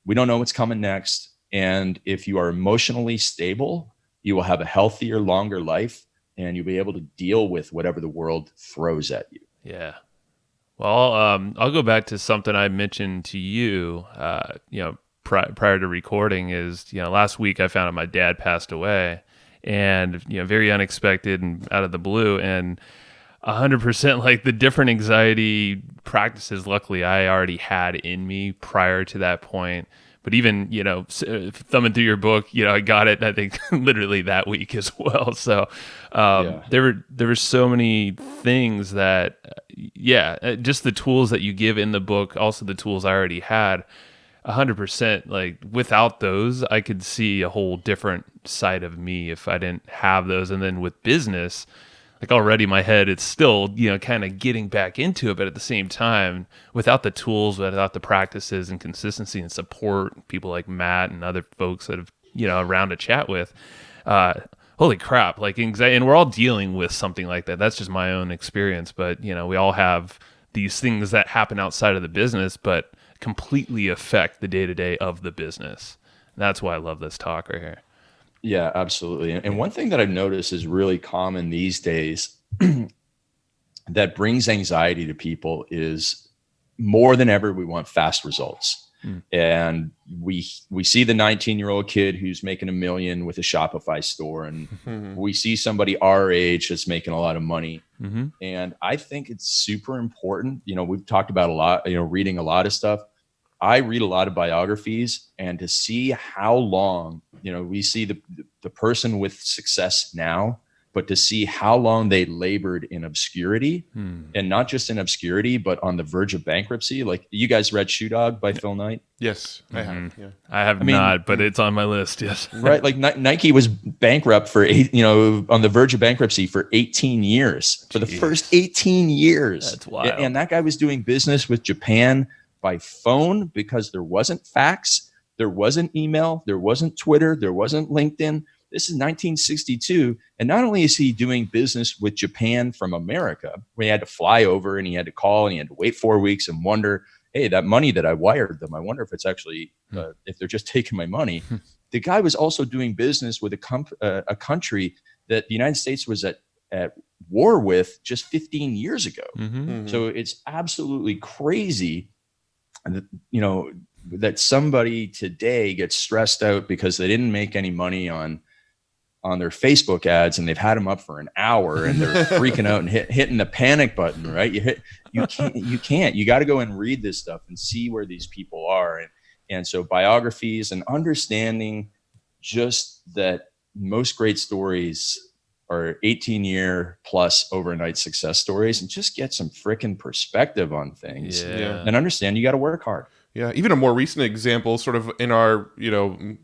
We don't know what's coming next. And if you are emotionally stable, you will have a healthier, longer life, and you'll be able to deal with whatever the world throws at you. Yeah. Well, I'll go back to something I mentioned to you, prior to recording is, last week I found out my dad passed away. And very unexpected and out of the blue, and 100% like the different anxiety practices, luckily I already had in me prior to that point. But even thumbing through your book, I got it, I think literally that week as well. So there were so many things that just the tools that you give in the book, also the tools I already had, 100%. Like without those, I could see a whole different side of me if I didn't have those. And then with business, like already my head, it's still, kind of getting back into it. But at the same time, without the tools, without the practices and consistency and support, people like Matt and other folks that have, around to chat with, holy crap, like anxiety, and we're all dealing with something like that. That's just my own experience. But, we all have these things that happen outside of the business, but completely affect the day-to-day of the business. And that's why I love this talk right here. Yeah, absolutely. And one thing that I've noticed is really common these days that brings anxiety to people is more than ever, we want fast results. And we see the 19-year-old kid who's making $1 million with a Shopify store, and we see somebody our age that's making a lot of money. And I think it's super important. We've talked about a lot, reading a lot of stuff. I read a lot of biographies, and to see how long, we see the person with success now, but to see how long they labored in obscurity, and not just in obscurity, but on the verge of bankruptcy. Like, you guys read Shoe Dog by Phil Knight? Yes, I have. Yeah. I have not, but it's on my list. Yes. Right. Like Nike was bankrupt for on the verge of bankruptcy for 18 years, for the first 18 years. That's wild. And that guy was doing business with Japan by phone because there wasn't fax, there wasn't email, there wasn't Twitter, there wasn't LinkedIn. This is 1962. And not only is he doing business with Japan from America, where he had to fly over and he had to call and he had to wait 4 weeks and wonder, hey, that money that I wired them, I wonder if it's actually, if they're just taking my money. The guy was also doing business with a country that the United States was at war with just 15 years ago. So it's absolutely crazy that somebody today gets stressed out because they didn't make any money on their Facebook ads, and they've had them up for an hour and they're freaking out and hitting the panic button, right? You can't, you got to go and read this stuff and see where these people are. And so biographies and understanding just that most great stories are 18-year plus overnight success stories, and just get some freaking perspective on things and understand you got to work hard. Yeah, even a more recent example, sort of in our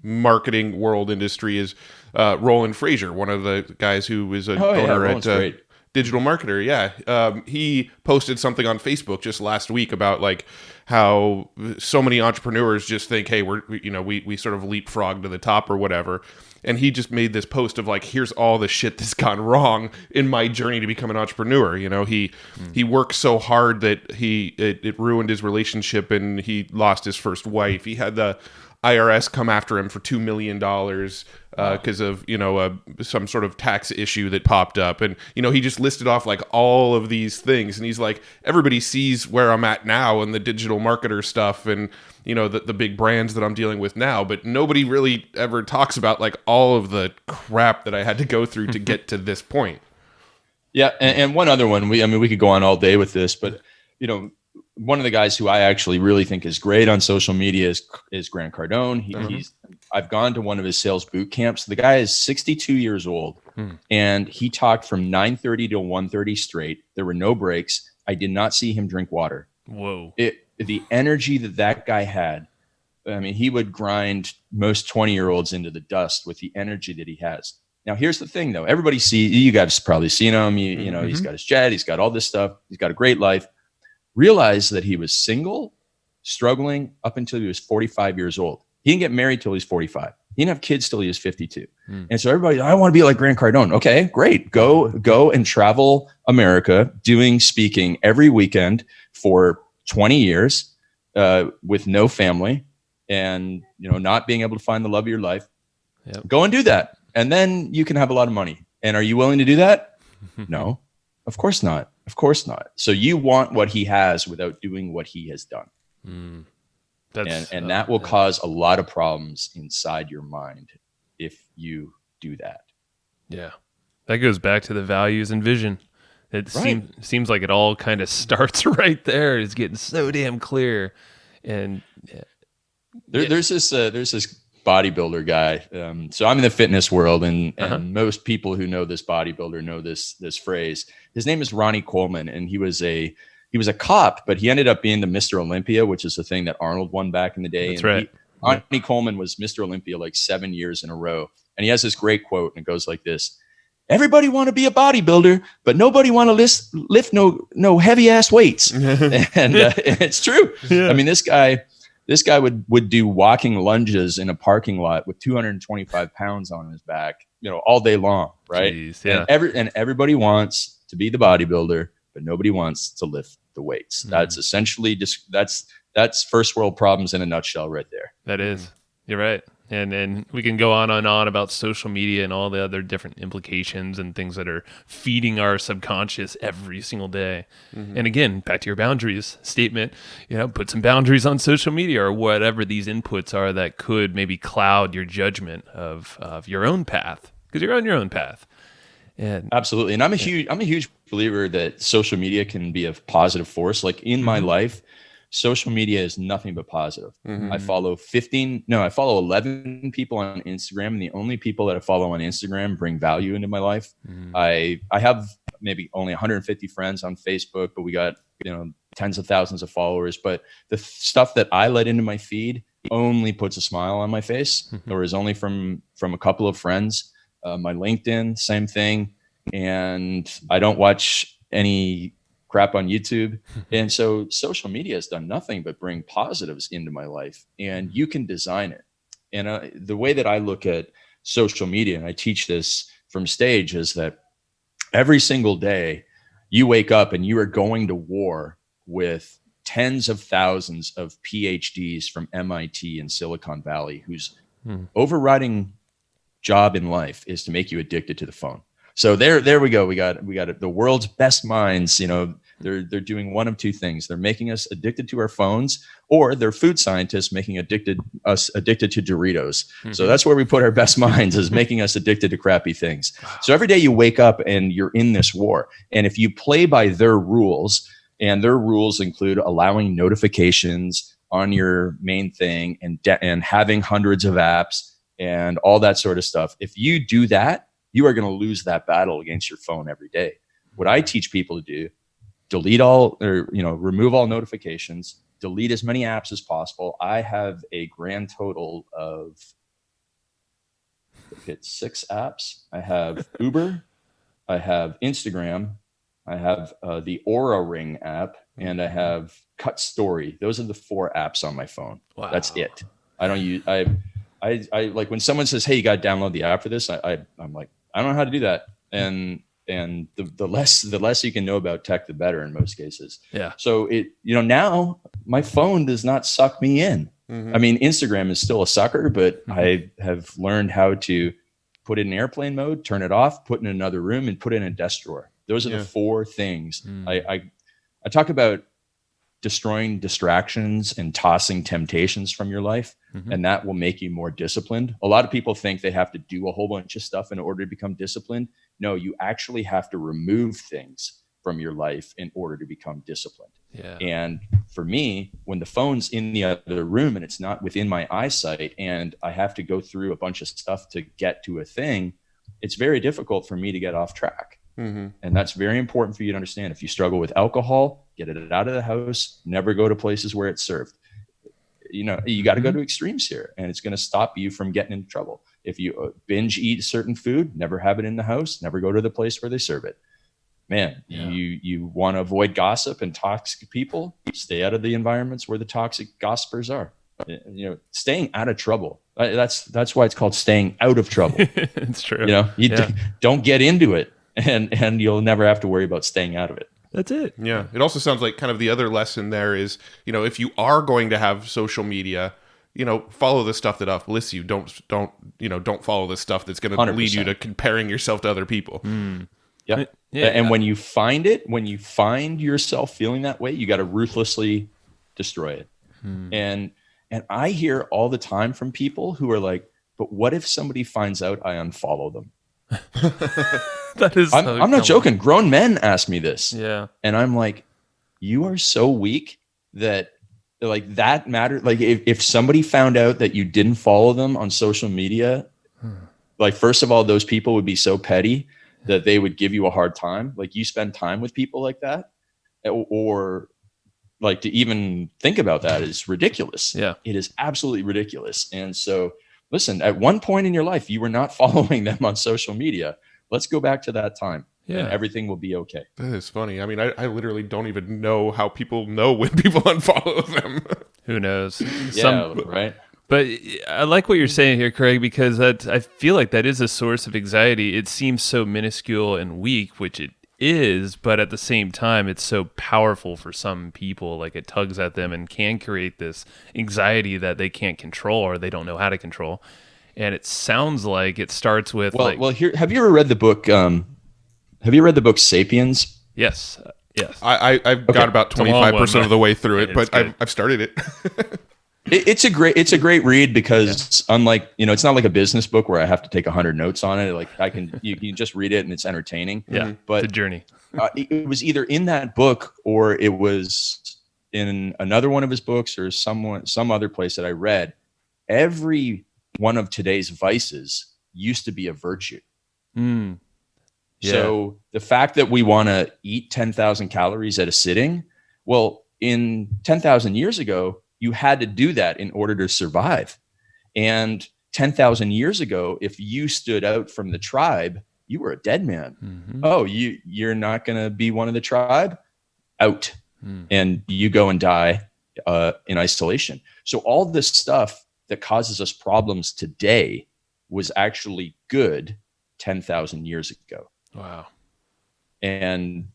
marketing world industry, is Roland Frazier, one of the guys who was an owner at Digital Marketer. Yeah, he posted something on Facebook just last week about like how so many entrepreneurs just think, hey, we sort of leapfrog to the top or whatever. And he just made this post of like, here's all the shit that's gone wrong in my journey to become an entrepreneur. He worked so hard that it ruined his relationship, and he lost his first wife. He had the IRS come after him for $2 million because of some sort of tax issue that popped up, and he just listed off like all of these things, and he's like, everybody sees where I'm at now and the digital marketer stuff and the big brands that I'm dealing with now, but nobody really ever talks about like all of the crap that I had to go through to get to this point. Yeah, and one other one, we could go on all day with this, but one of the guys who I actually really think is great on social media is Grant Cardone. I've gone to one of his sales boot camps. The guy is 62 years old, and he talked from 9:30 to 1:30 straight. There were no breaks. I did not see him drink water. Whoa! The energy that guy had. I mean, he would grind most 20-year-olds into the dust with the energy that he has. Now, here's the thing, though. You guys probably seen him. He's got his jet. He's got all this stuff. He's got a great life. Realized that he was single, struggling up until he was 45 years old. He didn't get married till he was 45. He didn't have kids till he was 52. And so everybody, I want to be like Grant Cardone. Okay, great. Go and travel America doing speaking every weekend for 20 years with no family and, not being able to find the love of your life. Yep. Go and do that. And then you can have a lot of money. And are you willing to do that? No, of course not. Of course not. So you want what he has without doing what he has done. And that will cause a lot of problems inside your mind if you do that. Yeah. That goes back to the values and vision. It seems like it all kind of starts right there. It's getting so damn clear. And there's this bodybuilder guy. So I'm in the fitness world, and most people who know this bodybuilder know this phrase. His name is Ronnie Coleman, and he was a he was a cop, but he ended up being the Mr. Olympia, which is the thing that Arnold won back in the day. That's right. Ronnie Coleman was Mr. Olympia like 7 years in a row. And he has this great quote, and it goes like this: everybody want to be a bodybuilder, but nobody want to lift no heavy ass weights. And it's true. Yeah. I mean, this guy would do walking lunges in a parking lot with 225 pounds on his back, all day long. Right. Jeez, yeah. And everybody wants to be the bodybuilder, but nobody wants to lift the weights. That's essentially just, that's first world problems in a nutshell right there. That is. You're right. And we can go on and on about social media and all the other different implications and things that are feeding our subconscious every single day. And again, back to your boundaries statement, put some boundaries on social media or whatever these inputs are that could maybe cloud your judgment of your own path, because you're on your own path. And absolutely. And I'm a huge believer that social media can be a positive force. Like in my life, social media is nothing but positive. I follow 11 people on Instagram, and the only people that I follow on Instagram bring value into my life. I have maybe only 150 friends on Facebook, but we got tens of thousands of followers. But the stuff that I let into my feed only puts a smile on my face, or is only from a couple of friends. My LinkedIn, same thing, and I don't watch any crap on YouTube. And so social media has done nothing but bring positives into my life, and you can design it. And the way that I look at social media, and I teach this from stage, is that every single day you wake up and you are going to war with tens of thousands of PhDs from MIT and Silicon Valley, whose overriding job in life is to make you addicted to the phone. So there we go. We got the world's best minds. They're doing one of two things. They're making us addicted to our phones, or they're food scientists making us addicted to Doritos. So that's where we put our best minds, is making us addicted to crappy things. So every day you wake up and you're in this war. And if you play by their rules, and their rules include allowing notifications on your main thing and having hundreds of apps and all that sort of stuff, if you do that, you are going to lose that battle against your phone every day. What I teach people to do: delete all, or remove all notifications, delete as many apps as possible. I have a grand total of 6 apps. I have Uber, I have Instagram, I have the Aura Ring app, and I have Cut Story. Those are the 4 apps on my phone. Wow. That's it. I don't use. I like when someone says, "Hey, you got to download the app for this." I'm like, I don't know how to do that. And the less you can know about tech, the better in most cases. Yeah. So now my phone does not suck me in. I mean, Instagram is still a sucker, but I have learned how to put it in airplane mode, turn it off, put it in another room, and put it in a desk drawer. Those are the 4 things. I talk about destroying distractions and tossing temptations from your life, and that will make you more disciplined. A lot of people think they have to do a whole bunch of stuff in order to become disciplined. No, you actually have to remove things from your life in order to become disciplined. Yeah. And for me, when the phone's in the other room and it's not within my eyesight, and I have to go through a bunch of stuff to get to a thing, it's very difficult for me to get off track. And that's very important for you to understand. If you struggle with alcohol, get it out of the house. Never go to places where it's served. You got to go to extremes here, and it's going to stop you from getting into trouble. If you binge eat certain food, never have it in the house. Never go to the place where they serve it. Man, you want to avoid gossip and toxic people. Stay out of the environments where the toxic gossipers are. Staying out of trouble. That's why it's called staying out of trouble. It's true. Don't get into it. And you'll never have to worry about staying out of it. That's it. Yeah. It also sounds like kind of the other lesson there is, if you are going to have social media, follow the stuff that uplifts you. Don't follow the stuff that's going to lead you to comparing yourself to other people. Yeah. And when you find yourself feeling that way, you got to ruthlessly destroy it. And I hear all the time from people who are like, but what if somebody finds out I unfollow them? That is I'm not joking. Grown men ask me this. Yeah. And I'm like, you are so weak that that matter. Like if somebody found out that you didn't follow them on social media, like first of all, those people would be so petty that they would give you a hard time. Like you spend time with people like that. or like to even think about that is ridiculous. Yeah. It is absolutely ridiculous. And so listen, at one point in your life, you were not following them on social media. Let's go back to that time. Yeah. And everything will be okay. That is funny. I mean, I literally don't even know how people know when people unfollow them. Who knows? Yeah, right. But I like what you're saying here, Craig, because I feel like that is a source of anxiety. It seems so minuscule and weak, which it is, but at the same time, it's so powerful for some people. Like it tugs at them and can create this anxiety that they can't control or they don't know how to control. And it sounds like it starts with well, here. Have you ever read the book? Have you read the book *Sapiens*? Yes. Yes. I've got about 25% of the way through it, but I've started it. It's a great read because unlike, it's not like a business book where I have to take 100 notes on it. Like you can just read it and it's entertaining. Yeah. But it's a journey. It was either in that book or it was in another one of his books or some other place that I read. Every one of today's vices used to be a virtue. Mm. Yeah. So the fact that we want to eat 10,000 calories at a sitting, well, in 10,000 years ago, you had to do that in order to survive. And 10,000 years ago, if you stood out from the tribe, you were a dead man. Mm-hmm. Oh, you're not going to be one of the tribe? Out. And you go and die in isolation. So all this stuff that causes us problems today was actually good 10,000 years ago. Wow. And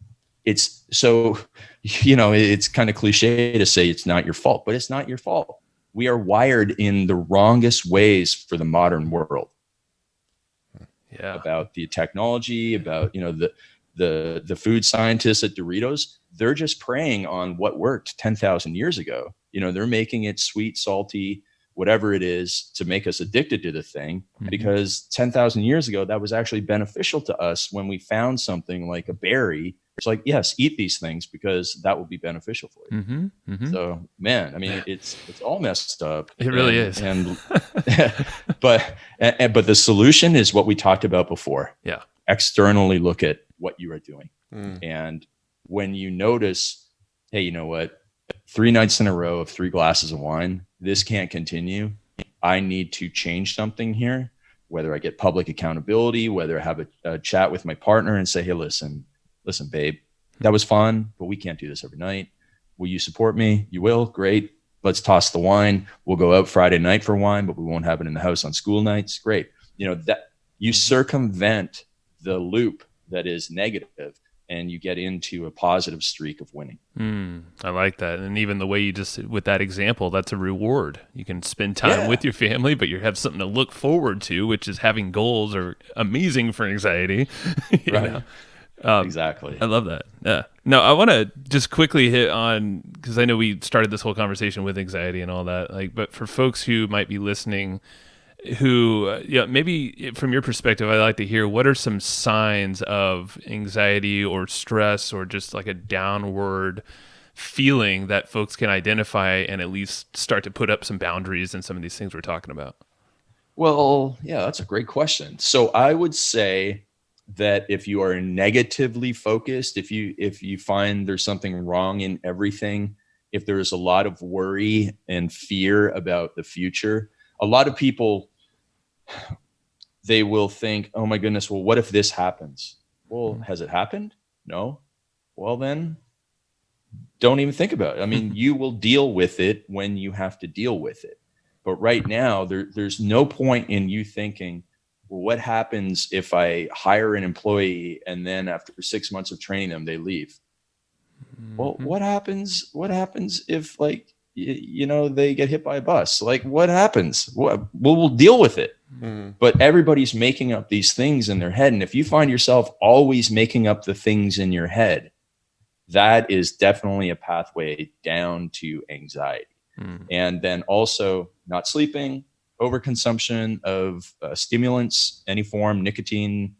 it's so, it's kind of cliche to say it's not your fault, but it's not your fault. We are wired in the wrongest ways for the modern world. Yeah. About the technology, about, the food scientists at Doritos, they're just preying on what worked 10,000 years ago. They're making it sweet, salty, whatever it is to make us addicted to the thing, because 10,000 years ago, that was actually beneficial to us when we found something like a berry. It's like, yes, eat these things because that will be beneficial for you. Mm-hmm. Mm-hmm. So, man, I mean, it's all messed up. It really is. And but the solution is what we talked about before. Yeah. Externally look at what you are doing. And when you notice, hey, you know what? 3 nights in a row of 3 glasses of wine, this can't continue. I need to change something here, whether I get public accountability, whether I have a chat with my partner and say, hey, listen, babe, that was fun, but we can't do this every night. Will you support me? You will? Great. Let's toss the wine. We'll go out Friday night for wine, but we won't have it in the house on school nights. Great. That you circumvent the loop that is negative and you get into a positive streak of winning. I like that. And even the way you just, with that example, that's a reward. You can spend time with your family, but you have something to look forward to, which is having goals are amazing for anxiety. Right. Exactly. I love that. Yeah. No, I want to just quickly hit on, because I know we started this whole conversation with anxiety and all that, but for folks who might be listening, who, maybe from your perspective, I'd like to hear what are some signs of anxiety or stress or just like a downward feeling that folks can identify and at least start to put up some boundaries in some of these things we're talking about? Well, yeah, that's a great question. So I would say that if you are negatively focused, if you find there's something wrong in everything, if there's a lot of worry and fear about the future, a lot of people, they will think, oh my goodness, well, what if this happens? Well, has it happened? No. Well, then don't even think about it. I mean, you will deal with it when you have to deal with it. But right now, there's no point in you thinking, well, what happens if I hire an employee and then after 6 months of training them, they leave? Well, what happens if they get hit by a bus? Like, what happens? We'll deal with it. But everybody's making up these things in their head. And if you find yourself always making up the things in your head, that is definitely a pathway down to anxiety. And then also not sleeping, overconsumption of stimulants, any form, nicotine,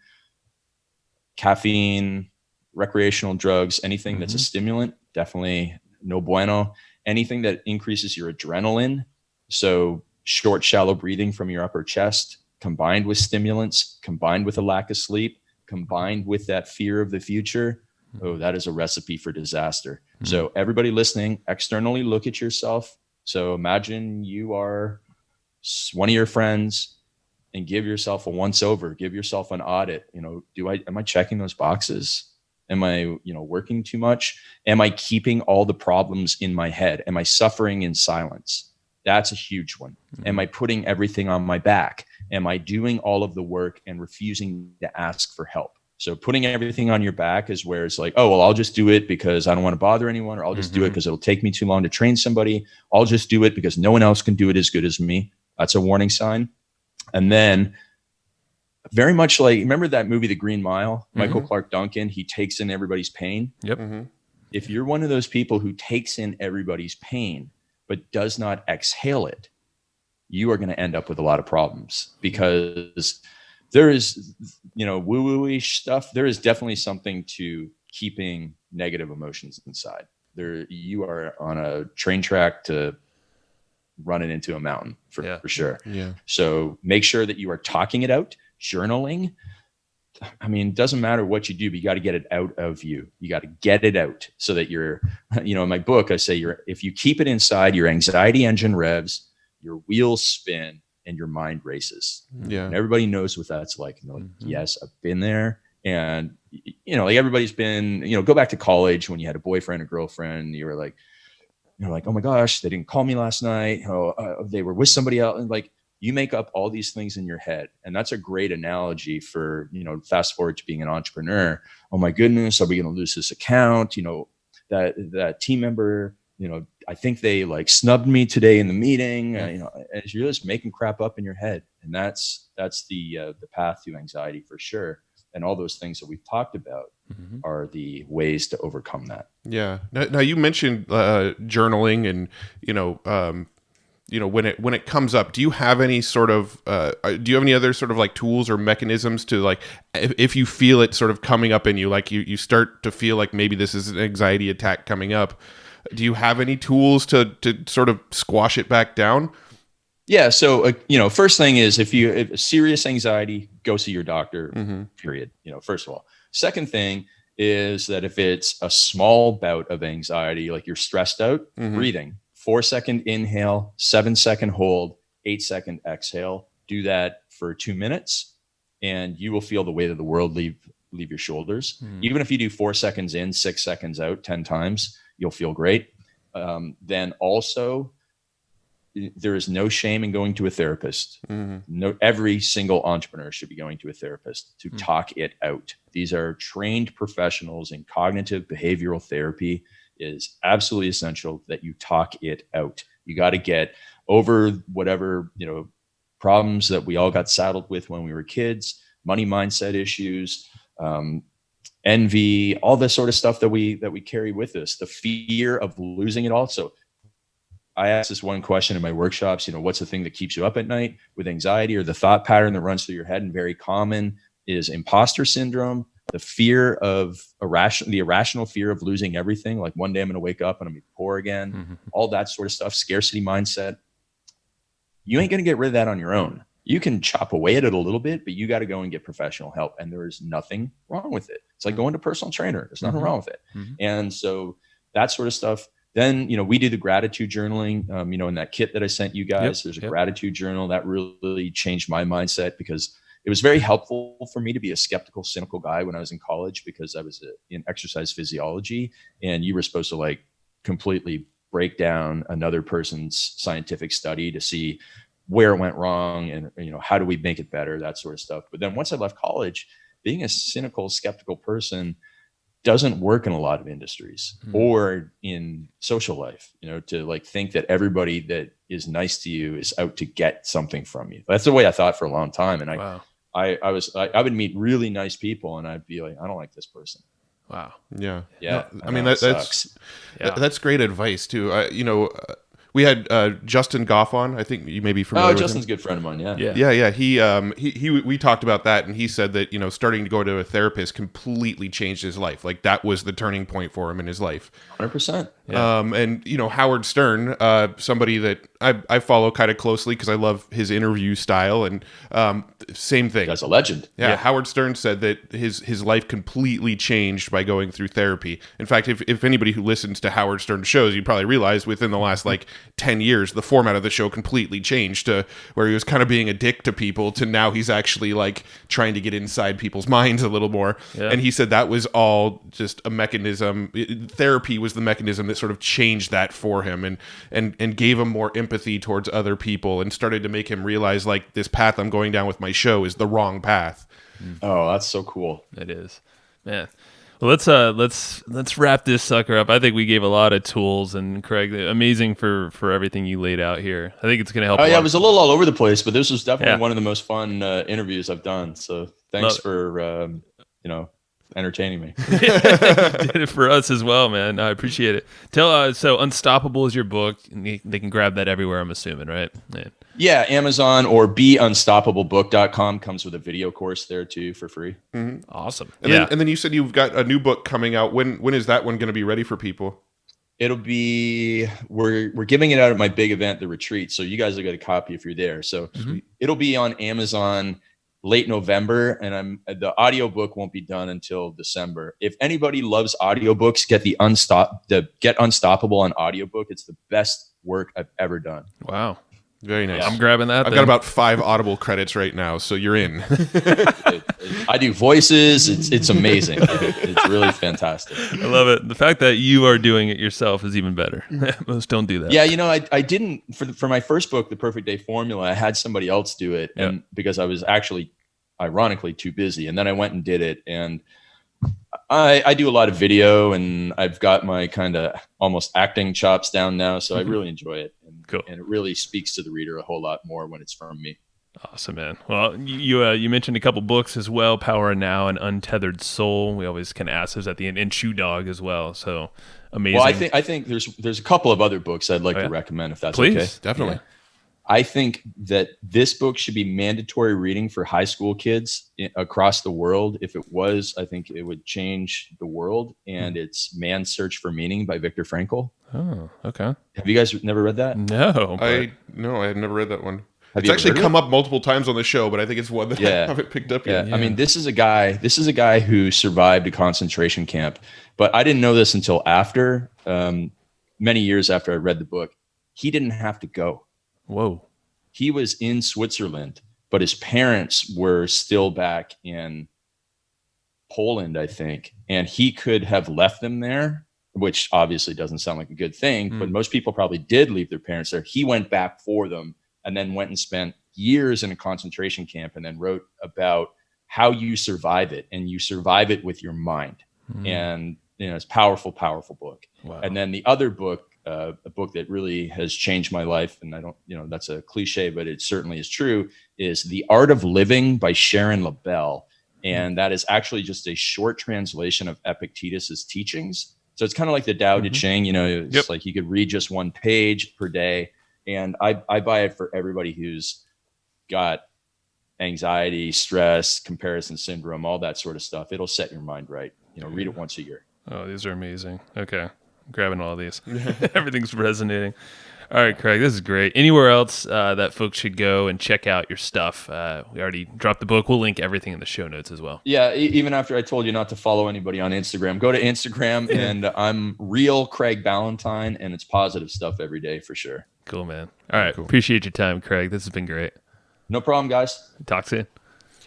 caffeine, recreational drugs, anything that's a stimulant, definitely no bueno. Anything that increases your adrenaline, so short, shallow breathing from your upper chest, combined with stimulants, combined with a lack of sleep, combined with that fear of the future, oh, that is a recipe for disaster. So everybody listening, externally look at yourself. So imagine you are one of your friends and give yourself a once over, give yourself an audit. Am I checking those boxes? Am I, working too much? Am I keeping all the problems in my head? Am I suffering in silence? That's a huge one. Am I putting everything on my back? Am I doing all of the work and refusing to ask for help? So putting everything on your back is where it's like, oh, well, I'll just do it because I don't want to bother anyone, or I'll just do it because it'll take me too long to train somebody. I'll just do it because no one else can do it as good as me. That's a warning sign. And then very much like, remember that movie, The Green Mile? Michael Clark Duncan, he takes in everybody's pain. Yep. If you're one of those people who takes in everybody's pain, but does not exhale it, you are going to end up with a lot of problems, because there is, woo-woo-ish stuff. There is definitely something to keeping negative emotions inside. You are on a train track to run it into a mountain for sure. Yeah. So make sure that you are talking it out, journaling. I mean, it doesn't matter what you do, but you got to get it out of you. You got to get it out so that you're, in my book, I say if you keep it inside, your anxiety engine revs, your wheels spin, and your mind races. Yeah. And everybody knows what that's like. And they're like, yes, I've been there. And, like everybody's been, go back to college when you had a boyfriend or girlfriend, you're like, oh my gosh, they didn't call me last night. They were with somebody else. And like, you make up all these things in your head. And that's a great analogy for, fast forward to being an entrepreneur. Oh my goodness, are we going to lose this account? That team member, I think they like snubbed me today in the meeting. As you're just making crap up in your head. And that's the path to anxiety for sure. And all those things that we've talked about are the ways to overcome that. Yeah. Now you mentioned journaling, and when it comes up, do you have any sort of other sort of like tools or mechanisms to, like, if you feel it sort of coming up in you, like you start to feel like maybe this is an anxiety attack coming up, do you have any tools to sort of squash it back down? Yeah. So, first thing is if serious anxiety, go see your doctor, period. First of all. Second thing is that if it's a small bout of anxiety, like you're stressed out, breathing, 4-second inhale, 7-second hold, 8-second exhale. Do that for 2 minutes and you will feel the weight of the world leave your shoulders. Even if you do 4 seconds in, 6 seconds out, 10 times, you'll feel great. Then also, there is no shame in going to a therapist. No, every single entrepreneur should be going to a therapist to talk it out. These are trained professionals in cognitive behavioral therapy. It is absolutely essential that you talk it out. You got to get over whatever, problems that we all got saddled with when we were kids, money mindset issues, envy, all this sort of stuff that we carry with us, the fear of losing it all. So I ask this one question in my workshops, what's the thing that keeps you up at night with anxiety, or the thought pattern that runs through your head? And very common is imposter syndrome, the fear of the irrational fear of losing everything. Like one day I'm going to wake up and I'm going to be poor again, all that sort of stuff, scarcity mindset. You ain't going to get rid of that on your own. You can chop away at it a little bit, but you got to go and get professional help. And there is nothing wrong with it. It's like going to a personal trainer. There's nothing wrong with it. And so that sort of stuff. Then, we do the gratitude journaling, in that kit that I sent you guys, there's a gratitude journal that really changed my mindset, because it was very helpful for me to be a skeptical, cynical guy when I was in college, because I was in exercise physiology, and you were supposed to like completely break down another person's scientific study to see where it went wrong and, how do we make it better, that sort of stuff. But then once I left college, being a cynical, skeptical person doesn't work in a lot of industries or in social life, to like think that everybody that is nice to you is out to get something from you. That's the way I thought for a long time. And I would meet really nice people and I'd be like, I don't like this person. Wow. Yeah. Yeah. No, I mean, that's great advice too. We had Justin Goff on. I think you may be familiar with Justin's him. a good friend of mine. Yeah. Yeah. We talked about that, and he said that starting to go to a therapist completely changed his life. Like that was the turning point for him in his life. 100%. Yeah. And Howard Stern, somebody that I follow kind of closely because I love his interview style, and same thing. That's a legend. Yeah, Howard Stern said that his life completely changed by going through therapy. In fact, if anybody who listens to Howard Stern shows, you probably realize within the last 10 years, the format of the show completely changed to where he was kind of being a dick to people to now he's actually trying to get inside people's minds a little more. Yeah. And he said that was all just a mechanism. Therapy was the mechanism that sort of changed that for him and gave him more empathy towards other people and started to make him realize this path I'm going down with my show is the wrong path. Oh, that's so cool. It is, man. Well, let's wrap this sucker up. I think we gave a lot of tools, and Craig, amazing for everything you laid out here. I think it's going to help. Oh yeah, it was a little all over the place, but this was definitely one of the most fun interviews I've done. So thanks for entertaining me. You did it for us as well, man. I appreciate it. So Unstoppable is your book, and they can grab that everywhere, I'm assuming, right? Yeah, Amazon or beunstoppablebook.com comes with a video course there too for free. Mm-hmm. Awesome. And then you said you've got a new book coming out. When is that one going to be ready for people? It'll be we're giving it out at my big event, the retreat. So you guys will get a copy if you're there. So it'll be on Amazon late November, and the audiobook won't be done until December. If anybody loves audiobooks, get Get Unstoppable on audiobook. It's the best work I've ever done. Wow. Very nice. I'm grabbing that. I've got about 5 Audible credits right now, so you're in. I do voices. It's amazing. It's really fantastic. I love it. The fact that you are doing it yourself is even better. Most don't do that. Yeah, I didn't for my first book, The Perfect Day Formula. I had somebody else do it, and because I was actually, ironically, too busy, and then I went and did it, and I do a lot of video, and I've got my kind of almost acting chops down now, so I really enjoy it. Cool. And it really speaks to the reader a whole lot more when it's from me. Awesome, man. Well, you mentioned a couple books as well, Power Now and Untethered Soul. We always kind of ask those at the end, and Shoe Dog as well. So amazing. Well, I think there's a couple of other books I'd like to recommend if that's Please, okay. Definitely. Yeah. I think that this book should be mandatory reading for high school kids across the world. If it was, I think it would change the world. And it's Man's Search for Meaning by Viktor Frankl. Oh, okay. Have you guys never read that? No. I had never read that one. Have it's actually come up multiple times on the show, but I think it's one that I haven't picked up yet. Yeah. I mean, this is a guy who survived a concentration camp, but I didn't know this until after, many years after I read the book. He didn't have to go. Whoa. He was in Switzerland, but his parents were still back in Poland, I think. And he could have left them there, which obviously doesn't sound like a good thing, but most people probably did leave their parents there. He went back for them and then went and spent years in a concentration camp and then wrote about how you survive it, and you survive it with your mind. And, it's a powerful, powerful book. Wow. And then the other book, a book that really has changed my life, and I don't, that's a cliche, but it certainly is true, is The Art of Living by Sharon LaBelle. And that is actually just a short translation of Epictetus's teachings. So it's kind of like the Tao Te Ching, it's like you could read just one page per day. And I buy it for everybody who's got anxiety, stress, comparison syndrome, all that sort of stuff. It'll set your mind right. Read it once a year. Oh, these are amazing. Okay. I'm grabbing all these. Everything's resonating. All right, Craig, this is great. Anywhere else that folks should go and check out your stuff? We already dropped the book. We'll link everything in the show notes as well. Yeah, even after I told you not to follow anybody on Instagram, go to Instagram, and I'm real Craig Ballantyne, and it's positive stuff every day for sure. Cool, man. All right. Cool. Appreciate your time, Craig. This has been great. No problem, guys. Talk soon.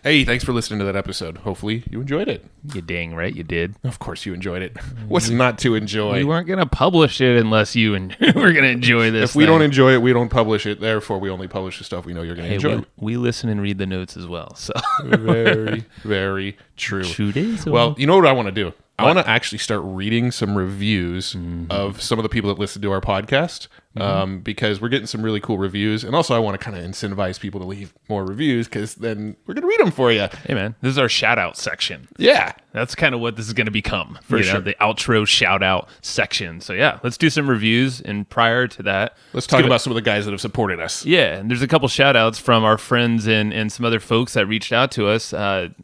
Hey, thanks for listening to that episode. Hopefully you enjoyed it. You dang right you did. Of course you enjoyed it. What's not to enjoy? We weren't going to publish it unless you were going to enjoy this. If we don't enjoy it, we don't publish it. Therefore, we only publish the stuff we know you're going to enjoy. We listen and read the notes as well. So very, very true. 2 days. Well, you know what I want to do? I want to actually start reading some reviews of some of the people that listen to our podcast because we're getting some really cool reviews. And also I want to kind of incentivize people to leave more reviews because then we're going to read them for you. Hey, man, this is our shout-out section. Yeah. That's kind of what this is going to become. For sure. The outro shout-out section. So, yeah, let's do some reviews. And prior to that... Let's talk about some of the guys that have supported us. Yeah, and there's a couple shout-outs from our friends and some other folks that reached out to us.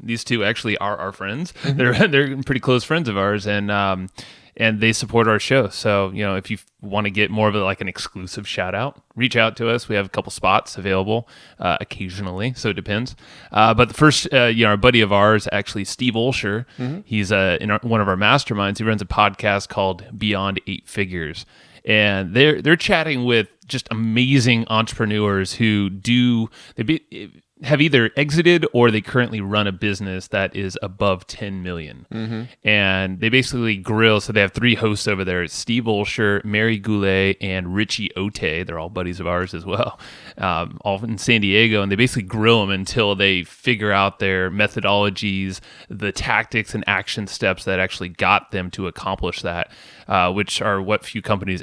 These two actually are our friends. They're pretty close friends of ours, and they support our show. So, if you want to get more of an exclusive shout out, reach out to us. We have a couple spots available occasionally, so it depends. But the first, our buddy of ours, actually Steve Olsher, he's in one of our masterminds. He runs a podcast called Beyond 8 Figures. And they're chatting with just amazing entrepreneurs who have either exited or they currently run a business that is above 10 million. And they basically grill. So they have 3 hosts over there. It's Steve Olsher, Mary Goulet, and Richie Ote. They're all buddies of ours as well, all in San Diego. And they basically grill them until they figure out their methodologies, the tactics and action steps that actually got them to accomplish that, which are what few companies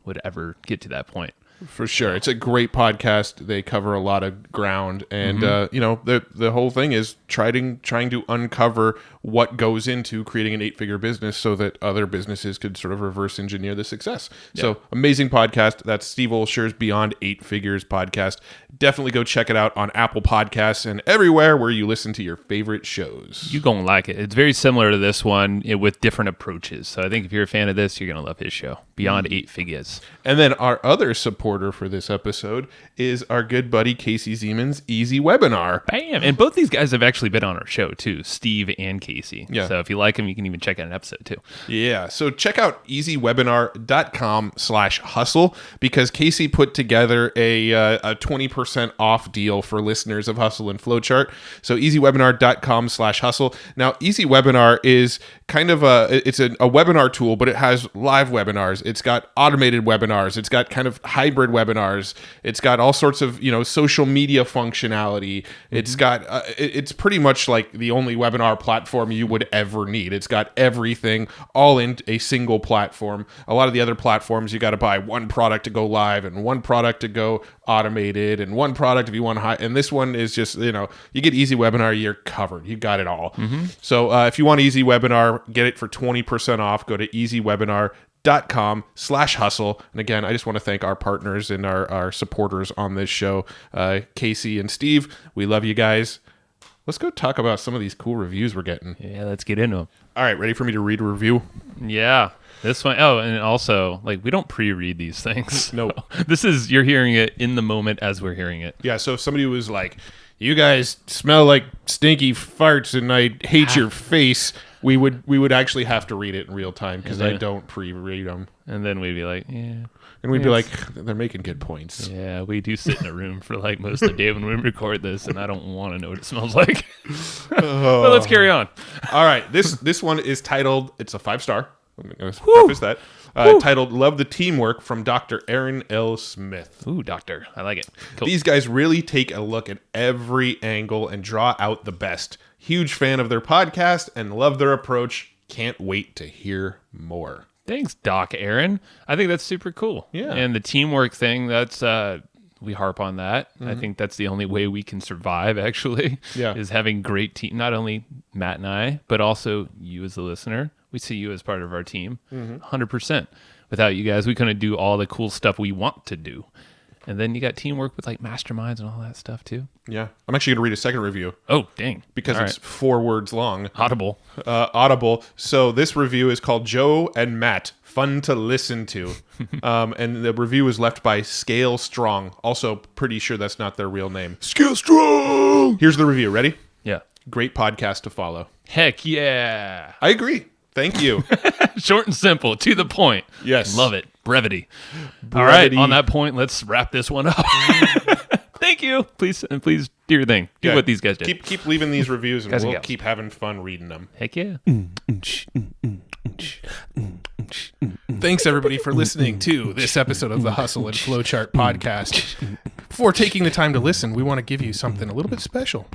would ever get to that point. For sure. It's a great podcast. They cover a lot of ground. And, the whole thing is trying to uncover what goes into creating an 8-figure business so that other businesses could sort of reverse engineer the success. Yeah. So amazing podcast. That's Steve Olsher's Beyond 8 Figures podcast. Definitely go check it out on Apple Podcasts and everywhere where you listen to your favorite shows. You're going to like it. It's very similar to this one with different approaches. So I think if you're a fan of this, you're going to love his show, Beyond 8 Figures. And then our other supporter for this episode is our good buddy Casey Zeman's Easy Webinar. Bam! And both these guys have actually been on our show too, Steve and Casey. Yeah. So if you like them, you can even check out an episode too. Yeah. So check out easywebinar.com/hustle because Casey put together a 20% off deal for listeners of Hustle and Flowchart. So easywebinar.com/hustle. Now, Easy Webinar is kind of a webinar tool, but it has live webinars. It's got automated webinars. It's got kind of hybrid webinars. It's got all sorts of, social media functionality. It's got, it's pretty much like the only webinar platform you would ever need. It's got everything all in a single platform. A lot of the other platforms, you got to buy one product to go live and one product to go automated and one product if you want to and this one is just, you get Easy Webinar, you're covered. You got it all. So if you want Easy Webinar, get it for 20% off. Go to easywebinar.com/hustle. And again, I just want to thank our partners and our supporters on this show, Casey and Steve. We love you guys. Let's go talk about some of these cool reviews we're getting. Yeah, let's get into them. All right, ready for me to read a review? Yeah. This one, and also, we don't pre-read these things. No. You're hearing it in the moment as we're hearing it. Yeah, so if somebody was like, you guys smell like stinky farts and I hate your face, we would actually have to read it in real time because I don't pre-read them. And then we'd be like, yeah. And we'd be like, they're making good points. Yeah, we do sit in a room for most of the day when we record this, and I don't want to know what it smells like. But let's carry on. All right, this one is titled, it's a 5-star. I'm going to preface that. Titled Love the Teamwork from Dr. Aaron L. Smith. Ooh, doctor. I like it. Cool. These guys really take a look at every angle and draw out the best. Huge fan of their podcast and love their approach. Can't wait to hear more. Thanks, Doc Aaron. I think that's super cool. Yeah. And the teamwork thing, that's we harp on that. I think that's the only way we can survive, actually, is having great team. Not only Matt and I, but also you as the listener. We see you as part of our team, 100%. Without you guys, we couldn't do all the cool stuff we want to do. And then you got teamwork with masterminds and all that stuff too. Yeah. I'm actually going to read a second review. Oh, dang. Because it's 4 words long. Audible. Audible. So this review is called Joe and Matt. Fun to listen to. And the review was left by Scale Strong. Also, pretty sure that's not their real name. Scale Strong! Here's the review. Ready? Yeah. Great podcast to follow. Heck yeah. I agree. Thank you. Short and simple, to the point. Yes. Love it. Brevity. All right, on that point, let's wrap this one up. Thank you. Please do your thing. Do what these guys did. Keep leaving these reviews, and Guys and we'll gals. keep having fun reading them. Heck yeah. Thanks, everybody, for listening to this episode of the Hustle and Flowchart podcast. Before taking the time to listen, we want to give you something a little bit special.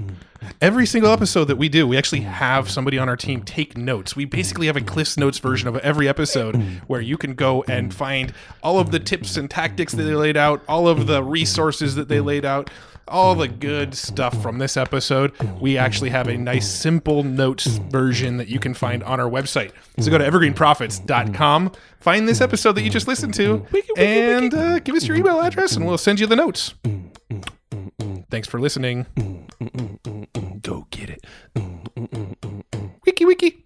every single episode that we do, we actually have somebody on our team take notes. We basically have a Cliff's Notes version of every episode where you can go and find all of the tips and tactics that they laid out, all of the resources that they laid out, all the good stuff from this episode. We actually have a nice simple notes version that you can find on our website. So go to evergreenprofits.com, find this episode that you just listened to, and give us your email address and we'll send you the notes. Thanks for listening. Go get it. Wiki wiki.